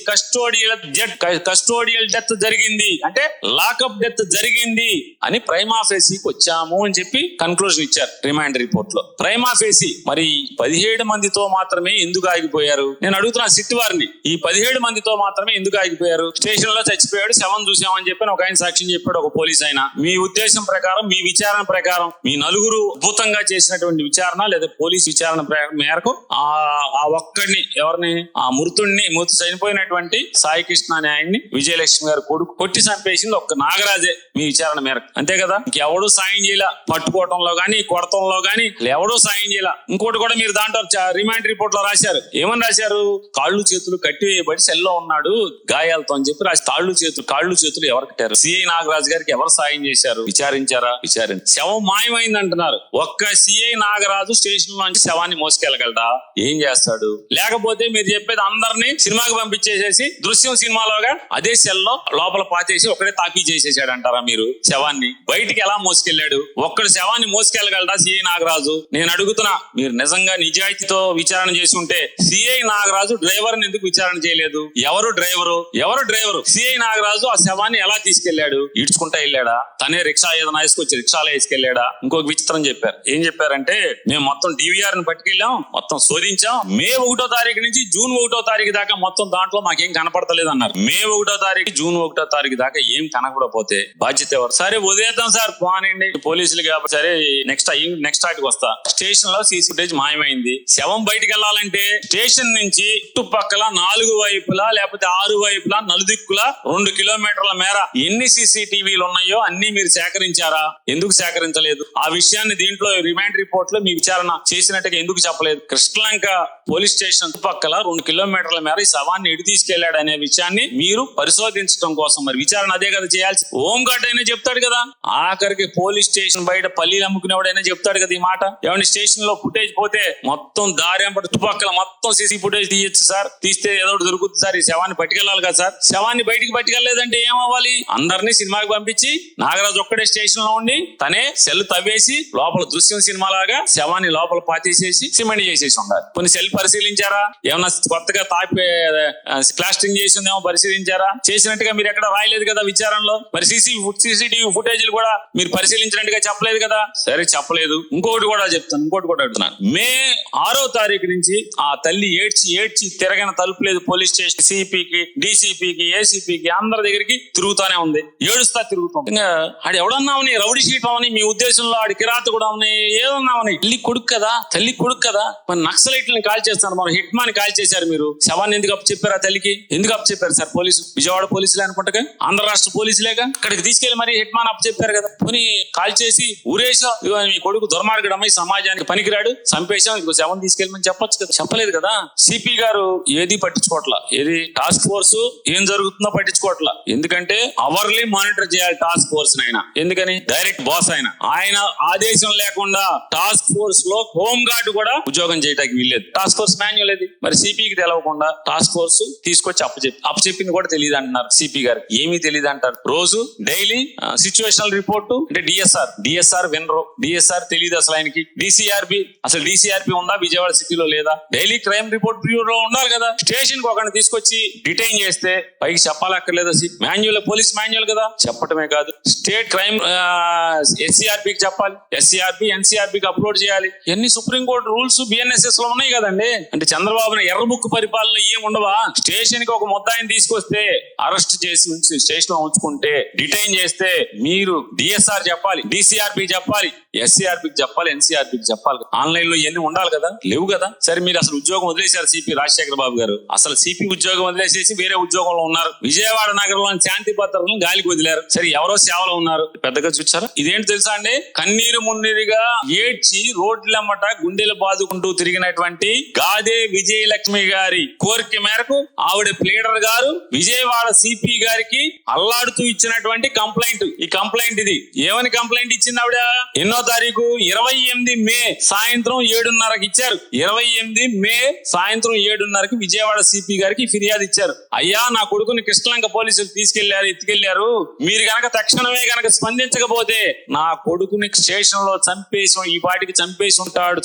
కస్టోడియల్ డెత్ జరిగింది అంటే లాకప్ డెత్ జరిగింది అని ప్రైమా ఫేసీకి వచ్చాము అని చెప్పి కన్క్లూజన్ ఇచ్చారు రిమాండ్ రిపోర్ట్ లో. ప్రైమా ఫేసీ మరి 17 మందితో మాత్రమే ఎందుకు ఆగిపోయారు? నేను అడుగుతున్నా సిట్ వారిని, ఈ 17 మందితో మాత్రమే ఎందుకు ఆగిపోయారు? స్టేషన్ లో చచ్చిపోయాడు, శవం చూసామని చెప్పి ఒక ఆయన సాక్ష్యం చెప్పాడు, ఒక పోలీస్ ఆయన. మీ ఉద్దేశం ప్రకారం, మీ విచారణ ప్రకారం, మీ నలుగురు అద్భుతంగా చేసినటువంటి విచారణ లేదా పోలీస్ విచారణ మేరకు ఆ ఒక్కడిని, ఎవరిని, ఆ మృతుడిని, చనిపోయినటువంటి సాయి కృష్ణ అనే ఆయన్ని విజయలక్ష్మి గారు కొడుకు కొట్టి చంపేసింది ఒక్క నాగరాజే మీ విచారణ మేరకు, అంతే కదా? ఇంకెవడూ సాయం చేయాల, పట్టుకోవటంలో గానీ కొడతంలో గానీ ఎవడూ సాయం చేయాల. ఇంకోటి కూడా మీరు దాంట్లో రిమాండ్ రిపోర్ట్ లో రాశారు, ఏమని రాశారు? కాళ్ళు చేతులు కట్టివేయబడి సెల్లో ఉన్నాడు గాయాలతో అని చెప్పి రాసి, కాళ్ళు చేతులు ఎవరు కట్టారు? సిఐ నాగరాజు గారికి ఎవరు సాయం చేశారు? విచారించారా? శవం మాయమైంది అంటున్నారు. ఒక్క సిఐ నాగరాజు స్టేషన్ నుంచి శవాన్ని మోసుకెళ్ళగలడా? ఏం చేస్తాడు? లేకపోతే మీరు చెప్పేది అందరినీ సినిమాకి పంపించేసేసి దృశ్యం సినిమాలోగా అదే సెల్లో లోపల పాతేసి ఒకడే తాపీ చేసేసాడు అంటారా మీరు? శవాన్ని బయటికి ఎలా మోసుకెళ్ళాడు? ఒక్కడు శవాన్ని మోసుకెళ్ళగలడా సిఐ నాగరాజు? నేను అడుగుతున్నా, మీరు నిజంగా నిజాయితీతో విచారణ చేసి ఉంటే సిఐ నాగరాజు డ్రైవర్ ఎందుకు విచారణ చేయలేదు? ఎవరు డ్రైవరు? సిఐ నాగరాజు ఆ శవాన్ని ఎలా తీసుకెళ్లాడు? ఈడ్చుకుంటా వెళ్ళాడా? తనే రిక్షా ఏదైనా వేసుకొచ్చి రిక్షాలో వేసుకెళ్లాడా? ఇంకొక విచిత్రం చెప్పారు. ఏం చెప్పారంటే, మేము మొత్తం డివిఆర్ ని పట్టుకెళ్ళాం, మొత్తం శోధించాం. మే 1వ తారీఖు నుంచి జూన్ 1వ తారీఖు దాకా మొత్తం దాంట్లో మాకేం కనపడతలేదు అన్నారు. మే 1వ తారీఖు జూన్ 1వ తారీఖు దాకా ఏం కనపడపోతే బాధ్యత ఎవరు? సరే వదిలేద్దాం సార్, పోనండి పోలీసులు కాబట్టి. సరే నెక్స్ట్ ఆటికి వస్తా. స్టేషన్ లో సీసీ ఫుటేజ్ మాయమైంది. శవం బయటికి వెళ్ళాలంటే స్టేషన్ నుంచి చుట్టుపక్కల 4 వైపులా లేకపోతే 6 వైపులా నలుదిక్కులా 2 కిలోమీటర్ల మేర ఎన్ని సీసీటీవీలు ఉన్నాయో అన్ని మీరు సేకరించారా? ఎందుకు సేకరించలేదు? ఆ విషయాన్ని దీంట్లో రిమాండ్ రిపోర్ట్ లో మీ విచారణ చేసినట్టుగా ఎందుకు చెప్పలేదు? కృష్ణలంక పోలీస్ స్టేషన్ చుట్టుపక్కల 2 కిలోమీటర్ల మేర ఈ శవాన్ని ఎటు తీసుకెళ్లాడు అనే విషయాన్ని మీరు పరిశోధించడం కోసం మరి విచారణ అదే కదా చేయాల్సి. హోంగార్డ్ అయినా చెప్తాడు కదా, ఆఖరికి పోలీస్ స్టేషన్ బయట పల్లీలు అమ్ముకునేవాడైనా చెప్తాడు కదా ఈ మాట. ఏమైనా స్టేషన్ లో ఫుటేజ్ పోతే మొత్తం దారింపటి చుట్టుపక్కల మొత్తం సీసీ ఫుటేజ్ తీయచ్చు సార్, తీస్తే ఏదో ఒకటి దొరుకుతుంది సార్, ఈ శవాన్ని పట్టుకెళ్ళాలి కదా సార్. శవాన్ని బయటికి పట్టుకెళ్ళలేదంటే ఏమవ్వాలి? అందరినీ సినిమాకి పంపించి నాగరాజు ఒక్కడే స్టేషన్ లో ఉండి తనే సెల్ తవ్వేసి లోపల దృశ్యం సినిమా లాగా శవాన్ని లోపల పాతేసేసి సిమెంట్ చేసేసి ఉండాలి. కొన్ని సెల్ పరిశీలించారా? ఏమన్నా కొత్తగా ప్లాస్టింగ్ చేసిందేమో పరిశీలించారా? చేసినట్టుగా మీరు ఎక్కడ రాయలేదు కదా విచారణలో. మరి సీసీటీవీ ఫుటేజీలు కూడా మీరు పరిశీలించినట్టుగా చెప్పలేదు కదా. సరే చెప్పలేదు. ఇంకోటి కూడా అడుగుతున్నాను. మే 6వ తారీఖు నుంచి ఆ తల్లి ఏడ్చి తిరగన తలుపులేదు పోలీస్ స్టేషన్ సిపికి, డీసీపీకి, ఏసీపీకి అందరి దగ్గరికి తిరుగుతానే ఉంది, ఏడుస్తా తిరుగుతాం. ఇంకా ఆడు ఎవడన్నామని రౌడీ షీట్ అవని మీ ఉద్దేశంలో ఆడి కిరాత కూడా ఏదన్నామని తల్లి కొడుకు కదా. మరి నక్సలైట్లను కాల్ చేస్తున్నారు, మన హిట్ మాన్ కాల్ చేశారు. మీరు శవాన్ని ఎందుకు అప్పు చెప్పారు? ఆ తల్లికి ఎందుకు అప్పు చెప్పారు సార్? విజయవాడ పోలీసులే అనుకుంటా, ఆంధ్ర రాష్ట్ర పోలీసులేగా. అక్కడికి తీసుకెళ్లి మరి హిట్ మాన్ అప్పు చెప్పారు కదా. పోనీ కాల్ చేసి ఊరేసా మీ కొడుకు దుర్మార్గుడమై సమాజానికి పనికిరాడు, చంపేశాం, ఇంకో శవం తీసుకెళ్ళమని చెప్పొచ్చు కదా. చెప్పలేదు కదా. సిపి గారు ఏది పట్టించుకోవట్లా, ఏది టాస్క్ ఫోర్స్ ఏం జరుగుతుందో పట్టించుకోవట్లా. ఎందుకంటే అవర్లీ మానిటర్ చేయాలి టాస్క్ ఫోర్స్ అయినా. ఎందుకని? డైరెక్ట్ బాస్ ఆయన ఆదేశం లేకుండా టాస్క్ ఫోర్స్ లో హోమ్ గార్డ్ కూడా ఉద్యోగం చేయడానికి వీల్లేదు. టాస్క్ ఫోర్స్ మాన్యువల్ అది. మరి సిపికి తెలవకుండా టాస్క్ ఫోర్స్ తీసుకొచ్చి అప్పు చెప్పింది కూడా తెలియదు అంటున్నారు సిపి గారు. ఏమీ తెలియదు అంటారు. రోజు డైలీ సిచ్యువేషనల్ రిపోర్టు అంటే డిఎస్ఆర్ వినరు. డిఎస్ఆర్ తెలియదు అసలు ఆయనకి. డిసిఆర్బి ఉందా విజయవాడ సిటీలో? లేదా. డైలీ క్రైమ్ రిపోర్ట్ బ్యూరో ఉండాలి కదా. స్టేషన్ కి ఒకరిని తీసుకొచ్చి డిటైన్ చేస్తే పైకి చెప్పాలక్కర్లేదు. మాన్యువల్, పోలీస్ మాన్యువల్ కదా. చెప్పటమే కాదు, స్టేట్ క్రైమ్ ఎస్సీఆర్బికి చెప్పాలి, ఎస్సీఆర్బి ఎన్సీఆర్బికి అప్లోడ్ చేయాలి. ఎన్ని సుప్రీంకోర్టు రూల్స్ బిఎన్ఎస్ఎస్ లో ఉన్నాయి కదండి. అంటే చంద్రబాబు ఎర్ర బుక్ పరిపాలన ఏం ఉండవా? స్టేషన్ కి ఒక ముద్దాయిని తీసుకొస్తే అరెస్ట్ చేసి ఉంచి స్టేషన్ లో ఉంచుకుంటే, డిటైన్ చేస్తే మీరు డిఎస్ఆర్ చెప్పాలి, డిసిఆర్బి చెప్పాలి, ఎస్సీఆర్బికి చెప్పాలి, ఎన్సీఆర్బికి చెప్పాలి. ఆన్లైన్ లో ఇవన్నీ ఉండాలి కదా. లేవు కదా. సరే మీరు అసలు ఉద్యోగం వదిలేశారు సిపి రాజశేఖర బాబు గారు. అసలు సిపి ఉద్యోగం వదిలేసేసి వేరే ఉద్యోగంలో ఉన్నారు. విజయవాడ నగరంలోని శాంతి భద్రతలను గాలికి వదిలారు. సరే ఎవరో సేవలో ఉన్నారు. పెద్దగా చూచారా? ఇదేంటి తెలుసా అండి? కన్నీరు మున్నీరుగా ఏడ్చి రోడ్లమ్మట గుండెలు బాదుకుంటూ తిరిగినటువంటి గాదే విజయలక్ష్మి గారి కోరిక మేరకు ఆవిడ ప్లీడర్ గారు విజయవాడ సిపి గారికి అల్లాడుతూ ఇచ్చినటువంటి కంప్లైంట్. ఈ కంప్లైంట్ ఇది ఏమని కంప్లైంట్ ఇచ్చింది ఆవిడ? ఎన్నో తారీఖు 28 మే సాయంత్రం 7:30కి ఇచ్చారు. 28 మే సాయంత్రం 7:30కి విజయవాడ సిపి గారికి ఫిర్యాదు ఇచ్చారు. అయ్యా, నా కొడుకుని కృష్ణలంక పోలీసులు ఎత్తుకెళ్లారు. మీరు గనక తక్షణమే గనక స్పందించకపోతే నా కొడుకుని స్టేషన్ లో ఈ పాటికి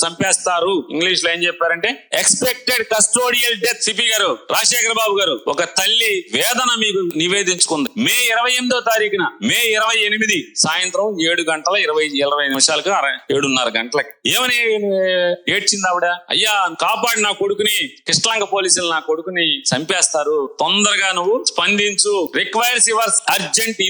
చంపేస్తారు. ఇంగ్లీష్ లో ఏం చెప్పారంటే ఎక్స్పెక్టెడ్ కస్టోడియల్ డెత్. సిపి గారు, రాజశేఖర బాబు గారు, ఒక తల్లి వేదన మీకు నివేదించుకుంది. మే 28వ తారీఖున మే 28 సాయంత్రం 7:20 7:30 గంటలకి ఏమని ఏడ్చింది ఆవిడ? అయ్యా కాపాడి నా కొడుకుని, కృష్ణలంక పోలీసులు నా కొడుకుని చంపేస్తారు, తొందరగా నువ్వు స్పందించు, రిక్వైర్స్ యువర్స్ అర్జెంట్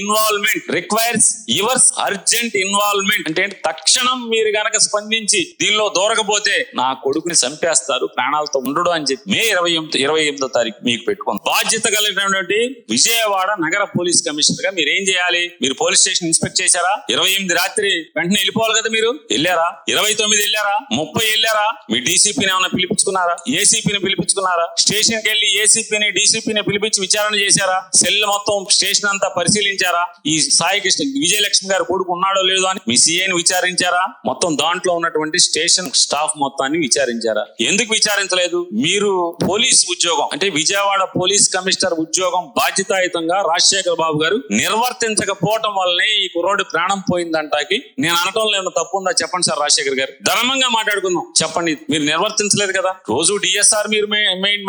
ఇన్వాల్వ్మెంట్ అంటే తక్షణం మీరు గనక స్పందించి దీనిలో దూరకపోతే నా కొడుకుని చంపేస్తారు, ప్రాణాలతో ఉండడు అని చెప్పి మే 28వ తారీఖు మీకు పెట్టుకోండి. బాధ్యత కలిగినటువంటి విజయవాడ నగర పోలీస్ కమిషనర్ గా మీరు ఏం చేయాలి? మీరు పోలీస్ స్టేషన్ ఇన్స్పెక్ట్ చేశారా? 28 రాత్రి వెంటనే వెళ్ళిపోవాలి కదా. మీరు వెళ్ళారా? 29 వెళ్ళారా? 30 వెళ్ళారా? మీ డీసీపీని ఏమైనా పిలిపించుకున్నారా? ఏసీపీని పిలిపించుకున్నారా? స్టేషన్ కి వెళ్ళి ఏసీపీని డీసీపీని పిలిపించి విచారణ చేశారా? సెల్ మొత్తం స్టేషన్ అంతా పరిశీలించారా? ఈ సాయి కృష్ణ విజయలక్ష్మి గారు కొడుకు ఉన్నాడో లేదో అని మీ సీఐని విచారించారా? మొత్తం దాంట్లో ఉన్నటువంటి స్టేషన్ స్టాఫ్ మొత్తాన్ని విచారించారా? ఎందుకు విచారించలేదు? మీరు పోలీస్ ఉద్యోగం అంటే విజయవాడ పోలీస్ కమిషనర్ ఉద్యోగం బాధ్యతాయుతంగా రాజశేఖర బాబు గారు నిర్వర్తించకపోవటం వల్లనే ఈ కుర్రోడి ప్రాణం పోయిందంటాకి నేను అనటం లేదు, తప్పు ఉందా చెప్పండి సార్. రాజశేఖర్ గారు ధర్మంగా మాట్లాడుకుందాం, చెప్పండి. మీరు నిర్వర్తించలేదు కదా, రోజు డిఎస్ఆర్ మీరు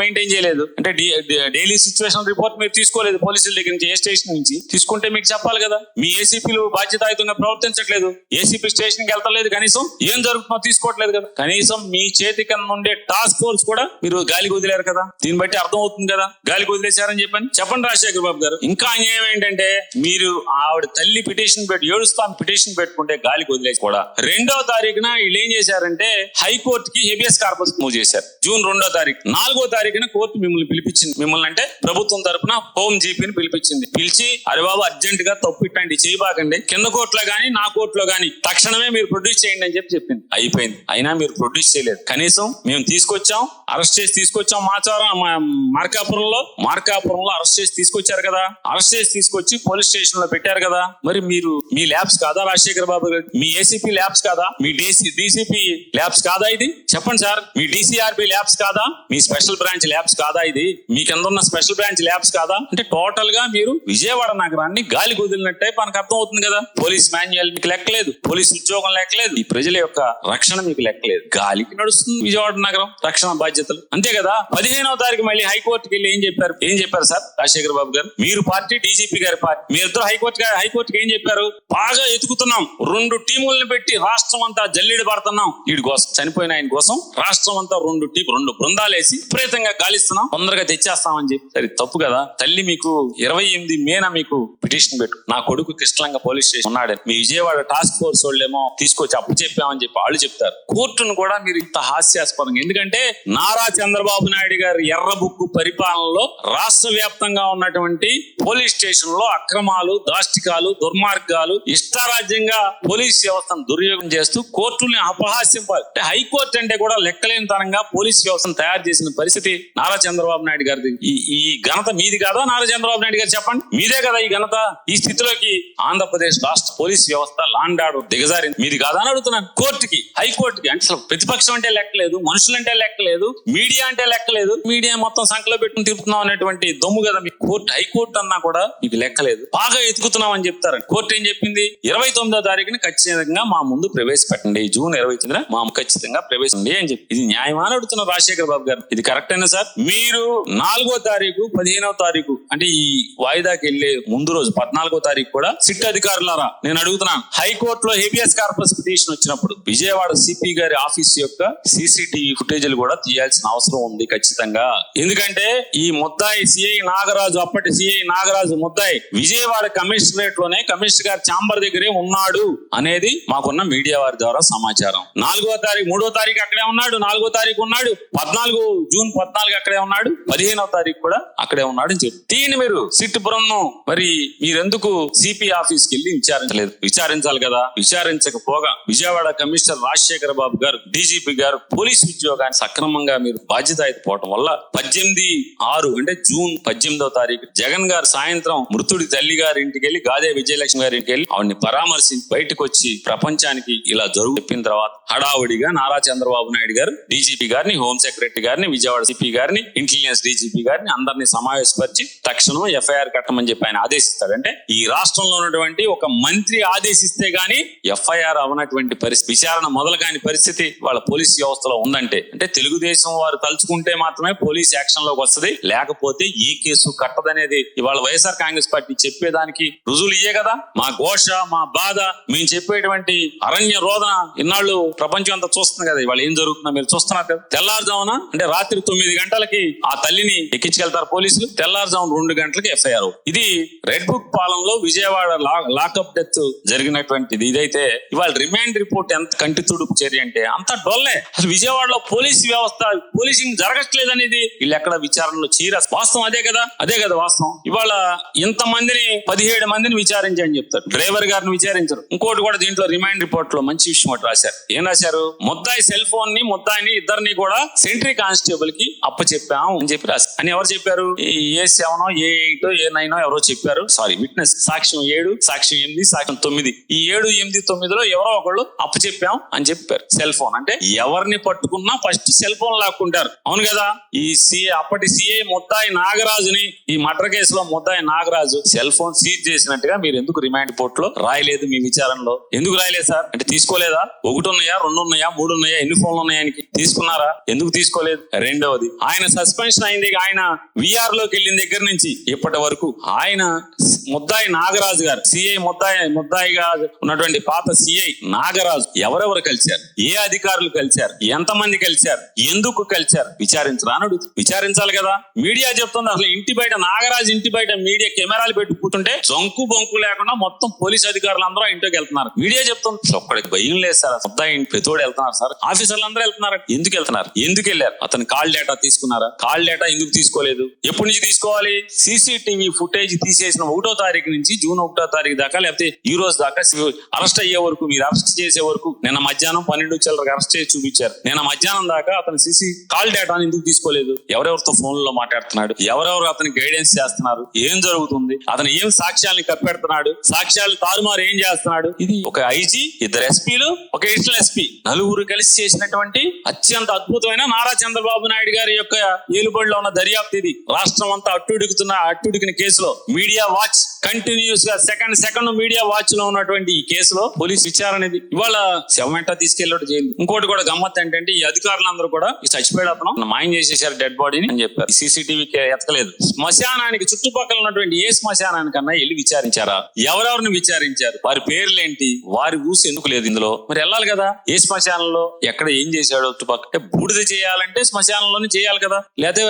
మెయింటైన్ చేయలేదు అంటే డైలీ సిచ్యువేషన్ రిపోర్ట్ మీరు తీసుకోలేదు పోలీసుల దగ్గర నుంచి, ఏ స్టేషన్ నుంచి తీసుకుంటే మీకు చెప్పాలి కదా. మీ ఏసీపీలు బాధ్యతాయుతంగా ప్రవర్తించట్లేదు, ఏసీపీ స్టేషన్ కి వెళ్తలేదు, కనీసం ఏం జరుగుతుందో తీసుకోవట్లేదు కదా, కనీసం మీ చేతి కింద ఉండే టాస్క్ ఫోర్స్ కూడా మీరు గాలికి వదిలేరు కదా. దీన్ని బట్టి అర్థం అవుతుంది కదా గాలికి వదిలేశారని చెప్పండి రాజశేఖర్ బాబు గారు. ఇంకా అన్యాయం ఏంటంటే మీరు ఆవిడ తల్లి పిటిషన్ పిటిషన్ పెట్టుకుంటే గాలికి వదిలేసి కూడా 2వ తారీఖున వీళ్ళు ఏం చేశారంటే హైకోర్టుకి హెబియస్ కార్పస్ మూవ్ చేశారు. జూన్ 2వ తారీఖు 4వ తారీఖున కోర్టు మిమ్మల్ని పిలిపించింది. మిమ్మల్ని అంటే ప్రభుత్వం తరపున హోమ్ జీపీని పిలిపించింది. పిలిచి అరే బాబు అర్జెంట్ గా తప్పు ఇట్టండి చేయబాకండి, కింద కోర్టులో గానీ నా కోర్టులో గానీ తక్షణమే మీరు ప్రొడ్యూస్ చేయండి అని చెప్పింది. అయిపోయింది. అయినా మీరు ప్రొడ్యూస్ చేయలేదు. కనీసం మేము తీసుకొచ్చాం, అరెస్ట్ చేసి తీసుకొచ్చాం, మార్కాపురంలో అరెస్ట్ చేసి తీసుకొచ్చారు కదా, అరెస్ట్ చేసి తీసుకొచ్చి పోలీస్ స్టేషన్ లో పెట్టారు కదా. మరి మీరు మీ ల్యాబ్స్ కాదా రాజశేఖర్ బాబు గారు? మీ ఏసీపీ ల్యాబ్స్ కాదా? మీ డీసీపీ ల్యాబ్స్ కాదా? ఇది చెప్పండి సార్. మీ డీసీఆర్బీ ల్యాబ్స్ కాదా? మీ స్పెషల్ బ్రాంచ్ ల్యాబ్స్ కాదా? ఇది మీ కింద ఉన్న స్పెషల్ బ్రాంచ్ ల్యాబ్స్ కాదా? అంటే టోటల్ గా మీరు విజయవాడ నగరాన్ని గాలి కుదిలినట్టే మనకు అర్థం అవుతుంది కదా. పోలీస్ మాన్యువల్ మీకు లెక్కలేదు, పోలీస్ ఉద్యోగం లెక్కలేదు, ఈ ప్రజల యొక్క రక్షణ మీకు లెక్కలేదు. గాలికి నడుస్తుంది విజయవాడ నగరం రక్షణ బాధ్యతలు, అంతే కదా. 15వ తారీఖు మళ్ళీ హైకోర్టుకి వెళ్ళి ఏం చెప్పారు సార్ రాజశేఖర్ బాబు గారు? మీరు పార్టీ, డీజీపీ గారి పార్టీ, మీ ఇద్దరు హైకోర్టుకి ఏం చెప్పారు? బాగా ఎతుకుతున్నాం, 2 టీములను పెట్టి రాష్ట్రం అంతా జల్లిడి పడుతున్నాం, వీడి కోసం చనిపోయిన ఆయన కోసం రాష్ట్రం అంతా 2 బృందాలు వేసి విపరీతంగా గాలిస్తున్నాం, తొందరగా తెచ్చేస్తామని చెప్పి. సరే తప్పు కదా. తల్లి మీకు 28 మేన మీకు పిటిషన్ పెట్టు, నా కొడుకు కృష్ణలంక పోలీస్ స్టేషన్ ఉన్నాడని. మీ విజయవాడ టాస్క్ ఫోర్స్ వాళ్ళేమో తీసుకొచ్చి అప్పు చెప్పామని చెప్పి వాళ్ళు చెప్తారు. కోర్టును కూడా మీరు ఇంత హాస్యాస్పదంగా, ఎందుకంటే నారా చంద్రబాబు నాయుడు గారి ఎర్ర బుక్కు పరిపాలనలో రాష్ట్ర వ్యాప్తంగా ఉన్నటువంటి పోలీస్ స్టేషన్ లో అక్రమాలు, దాష్టికాలు, దుర్మార్గాలు, ఇష్టారాజ్యంగా పోలీస్ వ్యవస్థను దుర్యోగం చేస్తూ కోర్టుల్ని అపహాస్యం, అంటే హైకోర్టు అంటే కూడా లెక్కలేని తరంగా పోలీస్ వ్యవస్థను తయారు చేసిన పరిస్థితి నారా చంద్రబాబు నాయుడు గారిది. ఈ ఘనత మీది కాదా నారా చంద్రబాబు నాయుడు గారు? చెప్పండి, మీదే కదా ఈ ఘనత. ఈ స్థితిలోకి ఆంధ్రప్రదేశ్ రాష్ట్ర పోలీస్ వ్యవస్థ లాండ్ ఆర్డర్ దిగజారింది, మీది కాదా అని అడుగుతున్నాను. కోర్టుకి, హైకోర్టుకి అంటే అసలు ప్రతిపక్షం అంటే లెక్కలేదు, మనుషులంటే లెక్కలేదు, మీడియా అంటే లెక్కలేదు, మీడియా మొత్తం సంఖ్యలో పెట్టుకుని తిరుగుతున్నాం అనేటువంటి దమ్ము కదా మీ కోర్టు. హైకోర్టు అన్నా కూడా మీకు లెక్కలేదు, బాగా ఎత్తుకుతున్నాం అని చెప్తారు. కోర్టు ఏం చెప్పింది? 29వ తారీఖున ఖచ్చితంగా మా ముందు ప్రవేశపెట్టండి, జూన్ 29న మా ఖచ్చితంగా ప్రవేశించండి అని చెప్పి. ఇది న్యాయమా అని అడుగుతున్నారు రాజశేఖర్ బాబు గారు. ఇది కరెక్ట్ అయినా సార్? మీరు 4వ తారీఖు 15వ తారీఖు అంటే ఈ వాయిదాకి వెళ్లే ముందు రోజు 14వ తారీఖు కూడా సిట్ అధికారులారా నేను అడుగుతున్నాను, హైకోర్టులో హేబియస్ కార్పస్ పిటిషన్ వచ్చినప్పుడు విజయవాడ సిపి గారి ఆఫీస్ యొక్క సీసీటీవీ ఫుటేజీలు కూడా తీయాల్సిన అవసరం ఉంది ఖచ్చితంగా. ఎందుకంటే ఈ ముద్దాయి సిఐ నాగరాజు, అప్పటి సిఐ నాగరాజు ముద్దాయి విజయవాడ కమిషనరేట్ లోనే కమిషనర్ గారి ఛాంబర్ దగ్గరే ఉన్నాడు అనేది మాకున్న మీడియా వారి ద్వారా సమాచారం. 4వ తారీఖు 3వ తారీఖు అక్కడే ఉన్నాడు, 4వ తారీఖు ఉన్నాడు, జూన్ 14 అక్కడే ఉన్నాడు, 15వ తారీఖు కూడా అక్కడే ఉన్నాడు అని చెప్పి దీన్ని మీరు సిట్ బృందం మరి మీరెందుకు సిపి ఆఫీస్ కి వెళ్ళి విచారించలేదు? విచారించాలి కదా. విచారించకపోగా విజయవాడ కమిషనర్ రాజశేఖర బాబు గారు, డీజీపీ గారు పోలీసు ఉద్యోగాన్ని సక్రమంగా మీరు బాధ్యత అయిపోవటం వల్ల 18/6 అంటే జూన్ 18వ తారీఖు జగన్ గారు సాయంత్రం మృతుడి తల్లి గారి ఇంటికి వెళ్ళి, గాదే విజయలక్ష్మి గారి ఇంటికి వెళ్ళి ఆవిడ్ని పరామర్శించి బయటకు వచ్చి ప్రపంచానికి ఇలా జరుగు చెప్పిన తర్వాత హడావుడిగా నారా చంద్రబాబు నాయుడు గారు డీజీపీ గారిని, హోమ్ సెక్రటరీ గారిని, విజయవాడ సిపి గారిని, ఇంటెలిజెన్స్ డీజీపీ గారిని అందరినీ సమావేశపరిచి తక్షణం ఎఫ్ఐఆర్ కట్టమని చెప్పి ఆయన ఆదేశిస్తాడు. అంటే ఈ రాష్ట్రంలో ఉన్నటువంటి ఒక మంత్రి ఆదేశిస్తే గానీ ఎఫ్ఐఆర్ అవనటువంటి పరిస్థితి, విచారణ మొదలు కాని పరిస్థితి వాళ్ళ పోలీస్ వ్యవస్థలో ఉందంటే, అంటే తెలుగుదేశం వారు తలుచుకుంటే మాత్రమే పోలీస్ యాక్షన్ లోకి వస్తుంది, లేకపోతే ఏ కేసు కట్టదనేది ఇవాళ వైఎస్ఆర్ వైఎస్ఆర్ కాంగ్రెస్ పార్టీ చెప్పేదానికి రుజువులు ఇయ్యే కదా. మా ఘోష, మా బాధ, మేము చెప్పేటువంటి అరణ్య రోదన ఇన్నాళ్ళు ప్రపంచం అంతా చూస్తుంది కదా. ఇవాళ ఏం జరుగుతుందో మీరు చూస్తున్నారు కదా. తెల్లారుజామున అంటే రాత్రి 9 గంటలకి ఆ తల్లిని ఎక్కించుకెళ్తారు పోలీసులు, తెల్లారుజామున 2 గంటలకి ఎఫ్ఐఆర్. ఇది రెడ్ బుక్ పాలనలో విజయవాడ లాకప్ డెత్ జరిగినటువంటిది. ఇదైతే ఇవాళ రిమాండ్ రిపోర్ట్ ఎంత కంటి తుడుపు చర్య అంటే అంత డొల్లే. అసలు విజయవాడలో పోలీస్ వ్యవస్థ, పోలీసింగ్ జరగట్లేదు అనేది వీళ్ళు ఎక్కడ విచారణలో వాస్తవం అదే కదా వాస్తవం. ఇవాళ ఇంతమందిని 17 మందిని విచారించని చెప్తారు, డ్రైవర్ గారిని విచారించరు. ఇంకోటి కూడా దీంట్లో రిమాండ్ రిపోర్ట్ లో మంచి విషయం ఒకటి రాశారు. ఏం రాశారు? ముద్దాయి సెల్ ఫోన్ ని, ముద్దాయిని ఇద్దరిని కూడా సెంట్రీ కానిస్టేబుల్ కి అప్పచెప్పాము అని చెప్పి రాశారు. అని ఎవరు చెప్పారు? A7, A8, A9 ఎవరో చెప్పారు. సారీ, విట్నెస్ సాక్ష్యం 7, సాక్ష్యం 8, సాక్ష్యం 9. ఈ 7, 8, 9లో ఎవరో ఒకళ్ళు అప్పచెప్పాం అని చెప్పారు. సెల్ ఫోన్ అంటే ఎవరిని పట్టుకున్నా ఫస్ట్ సెల్ ఫోన్ లాక్కుంటారు. అవును కదా. ఈ అప్పటి సిఐ ముద్దాయి నాగరాజుని, ఈ మర్డర్ కేసులో ముద్దాయి నాగరాజు సెల్ ఫోన్ సీజ్ చేసినట్టుగా మీరు ఎందుకు రిమాండ్ రిపోర్ట్ లో రాయలేదు? మీ విచారణలో ఎందుకు రాయలేదు సార్? అంటే తీసుకోలేదా? 1 ఉన్నాయా, 2 ఉన్నాయా, 3 ఉన్నాయా, ఎన్ని ఫోన్లు ఉన్నాయానికి తీసుకున్నారా? ఎందుకు తీసుకోలేదు? రెండవది, ఆయన సస్పెన్షన్ అయింది, ఆయన విఆర్ లోకి వెళ్ళిన దగ్గర నుంచి ఇప్పటి వరకు ఆయన ముద్దాయి నాగరాజు గారు, సిఐ ముద్దాయిగా ఉన్నటువంటి పాత సిఐ నాగరాజు ఎవరెవరు కలిశారు, ఏ అధికారులు కలిశారు, ఎంతమంది కలిశారు, ఎందుకు కలిశారు విచారించరా అని అడుగుతుంది. విచారించాలి కదా. మీడియా చెప్తుంది అసలు ఇంటి బయట, నాగరాజు ఇంటి బయట మీడియా కెమెరాలు పెట్టి కూర్చుంటే జంకు బొంకు లేకుండా మొత్తం పోలీస్ అధికారులు అందరూ ఇంటికి వెళ్తున్నారు. మీడియా చెప్తుంది ఒక్కడికి భయం లేదు సార్, ముద్దాయి ప్రతోడు వెళ్తున్నారు సార్, ఆఫీసర్లు అందరూ వెళ్తున్నారు. ఎందుకు వెళ్తున్నారు? ఎందుకు వెళ్ళారు? అతను కాల్ డేటా తీసుకున్నారా? కాల్ డేటా ఎందుకు తీసుకోలేదు? ఎప్పటి నుంచి తీసుకోవాలి? సీసీటీవీ ఫుటేజ్ తీసేసిన 1వ తారీఖు నుంచి జూన్ 1వ తారీఖు దాకా, లేకపోతే ఈ రోజు దాకా అరెస్ట్ అయ్యే వరకు, మీరు అరెస్ట్ చేసే వరకు, నిన్న మధ్యాహ్నం 12 చిల్లరకు అరెస్ట్ చేసి చూపించారు. నిన్న మధ్యాహ్నం దాకా అతను సీసీ కాల్ డేటాను ఎందుకు తీసుకోలేదు? ఎవరెవరితో ఫోన్ లో మాట్లాడుతున్నాడు, ఎవరెవరు అతని గైడెన్స్ చేస్తున్నారు, ఏం జరుగుతుంది, అతను ఏం సాక్ష్యాలను కప్పెడుతున్నాడు, సాక్ష్యాలు తారుమారు ఏం చేస్తున్నాడు. ఇది ఒక ఐజీ, 2 ఎస్పీలు, ఒక ఎడిషనల్ ఎస్పీ, నలుగురు కలిసి చేసినటువంటి అత్యంత అద్భుతమైన నారా చంద్రబాబు నాయుడు గారి యొక్క ఏలుబడిలో ఉన్న దర్యాప్తు ఇది. రాష్ట్రం అంతా అట్టుడికిన కేసులో మీడియా వాచ్ కంటిన్యూస్ గా సెకండ్ మీడియా వాచ్ లో ఉన్నటువంటి ఈ కేసులో పోలీస్ విచారణ ఇది. ఇవాళ శవమెంట తీసుకెళ్ళాడు జైలు. ఇంకోటి కూడా గమ్మత్ ఏంటంటే ఈ అధికారులందరూ కూడా ఈ చచ్చిపోయాడు అతను మాయం చేసేసారు డెడ్ బాడీని అని చెప్పారు. సీసీటీవీకి ఎత్తలేదు. శ్మశానానికి చుట్టుపక్కల ఉన్నటువంటి ఏ శ్మశానానికన్నా వెళ్ళి విచారించారా? ఎవరెవరిని విచారించారు? వారి పేర్లేంటి? వారి ఊసి ఎందుకు లేదు ఇందులో? మరి వెళ్ళాలి కదా. ఏ శ్మశానంలో ఎక్కడ ఏం చేశాడో చుట్టుపక్కల బూడిద చేయాలంటే శ్మశానంలోనే చేయాలి కదా, లేకపోతే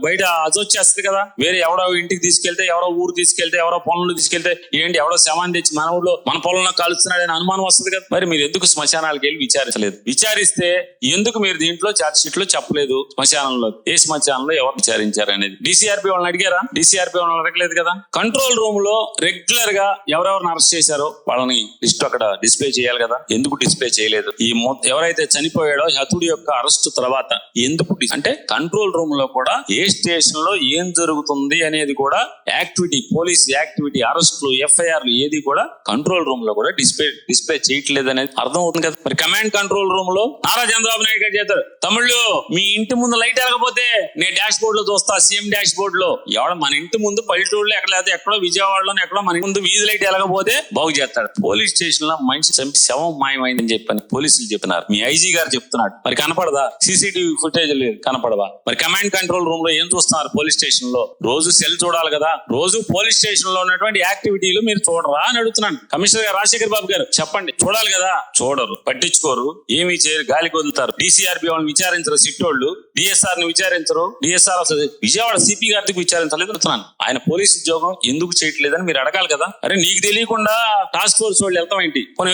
బయట అజొచ్చేస్తుంది కదా. వేరే ఎవరో ఇంటికి తీసుకెళ్తే, ఎవరో ఊరు తీసుకెళ్తే, ఎవరో పొలంలో తీసుకెళ్తే ఏంటి ఎవరో శవాన్ని తెచ్చి మన ఊళ్ళో మన పొలంలో కాలుస్తున్నాడని అనుమానం వస్తుంది కదా. మరి మీరు ఎందుకు శ్మశానాలకు వెళ్ళి విచారించలేదు? విచారిస్తే ఎందుకు మీరు దీంట్లో ఛార్జ్ షీట్ లో చెప్పలేదు? శ్మశానంలో ఏ శ్మశానంలో ఎవరు విచారించారు అనేది డిసిఆర్పి వాళ్ళని అడిగారా? డిసిఆర్పి వాళ్ళని అడగలేదు కదా. కంట్రోల్ రూమ్ లో రెగ్యులర్ గా ఎవరెవరిని అరెస్ట్ చేశారో వాళ్ళని లిస్ట్ అక్కడ డిస్ప్లే చేయాలి కదా. ఎందుకు డిస్ప్లే చేయలేదు? ఈ ఎవరైతే చనిపోయాడో హతుడి యొక్క అరెస్ట్ తర్వాత ఎందుకు అంటే కంట్రోల్ రూమ్ లో కూడా ఏ స్టేషన్ లో ఏం జరుగుతుంది అనేది కూడా యాక్టివిటీ, పోలీస్ యాక్టివిటీ, అరెస్టులు, ఎఫ్ఐఆర్లు ఏది కూడా కంట్రోల్ రూమ్ లో కూడా డిస్ప్లే చేయట్లేదు అనేది అర్థం అవుతుంది కదా. మరి కమాండ్ కంట్రోల్ రూమ్ లో నారా చంద్రబాబు నాయుడు గారు చేస్తారు, తమిళ్ మీ ఇంటి ముందు లైట్ ఎరగపోతే నేను డాష్ బోర్డ్ లో చూస్తా, సీఎం డాష్ బోర్డ్ లో. ఎవడ మన ఇంటి ముందు పల్లెటూరులో ఎక్కడ లేకపోతే ఎక్కడో విజయవాడలో ఎక్కడో మన ముందు వీధి లైట్ ఎరగపోతే బాగు చేస్తాడు. పోలీస్ స్టేషన్ లో మనిషి చంపి శవం మాయమైందని చెప్పని పోలీసులు చెప్తున్నారు. మీ ఐజీ గారు చెప్తున్నాడు. మరి కనపడదా? CCTV footage కనపడవా? మరి కమాండ్ కంట్రోల్ రూమ్ లో ఏం చూస్తున్నారు? పోలీస్ స్టేషన్ లో రోజు సెల్ చూడాలి కదా. రోజు పోలీస్ స్టేషన్ లో ఉన్నటువంటి యాక్టివిటీలు మీరు చూడరా అని అడుగుతున్నాను. కమిషనర్ గారు రాజశేఖర్ బాబు గారు చెప్పండి. చూడాలి కదా. చూడరు, పట్టించుకోరు, ఏమీ చేయరు, గాలికి వదులుతారు. డిసిఆర్పి వాళ్ళని విచారించరు, సిట్టోళ్ళు డిఎస్ఆర్ ని విచారించరు. డిఎస్ఆర్ అసలు విజయవాడ సిపి గారికి విచారించలేదు అడుగుతున్నాను. ఆయన పోలీస్ ఉద్యోగం ఎందుకు చేయట్లేదని మీరు అడగాలి కదా. అరే నీకు తెలియకుండా టాస్క్ ఫోర్స్ వాళ్ళు వెళ్తాం ఏంటి? కొన్ని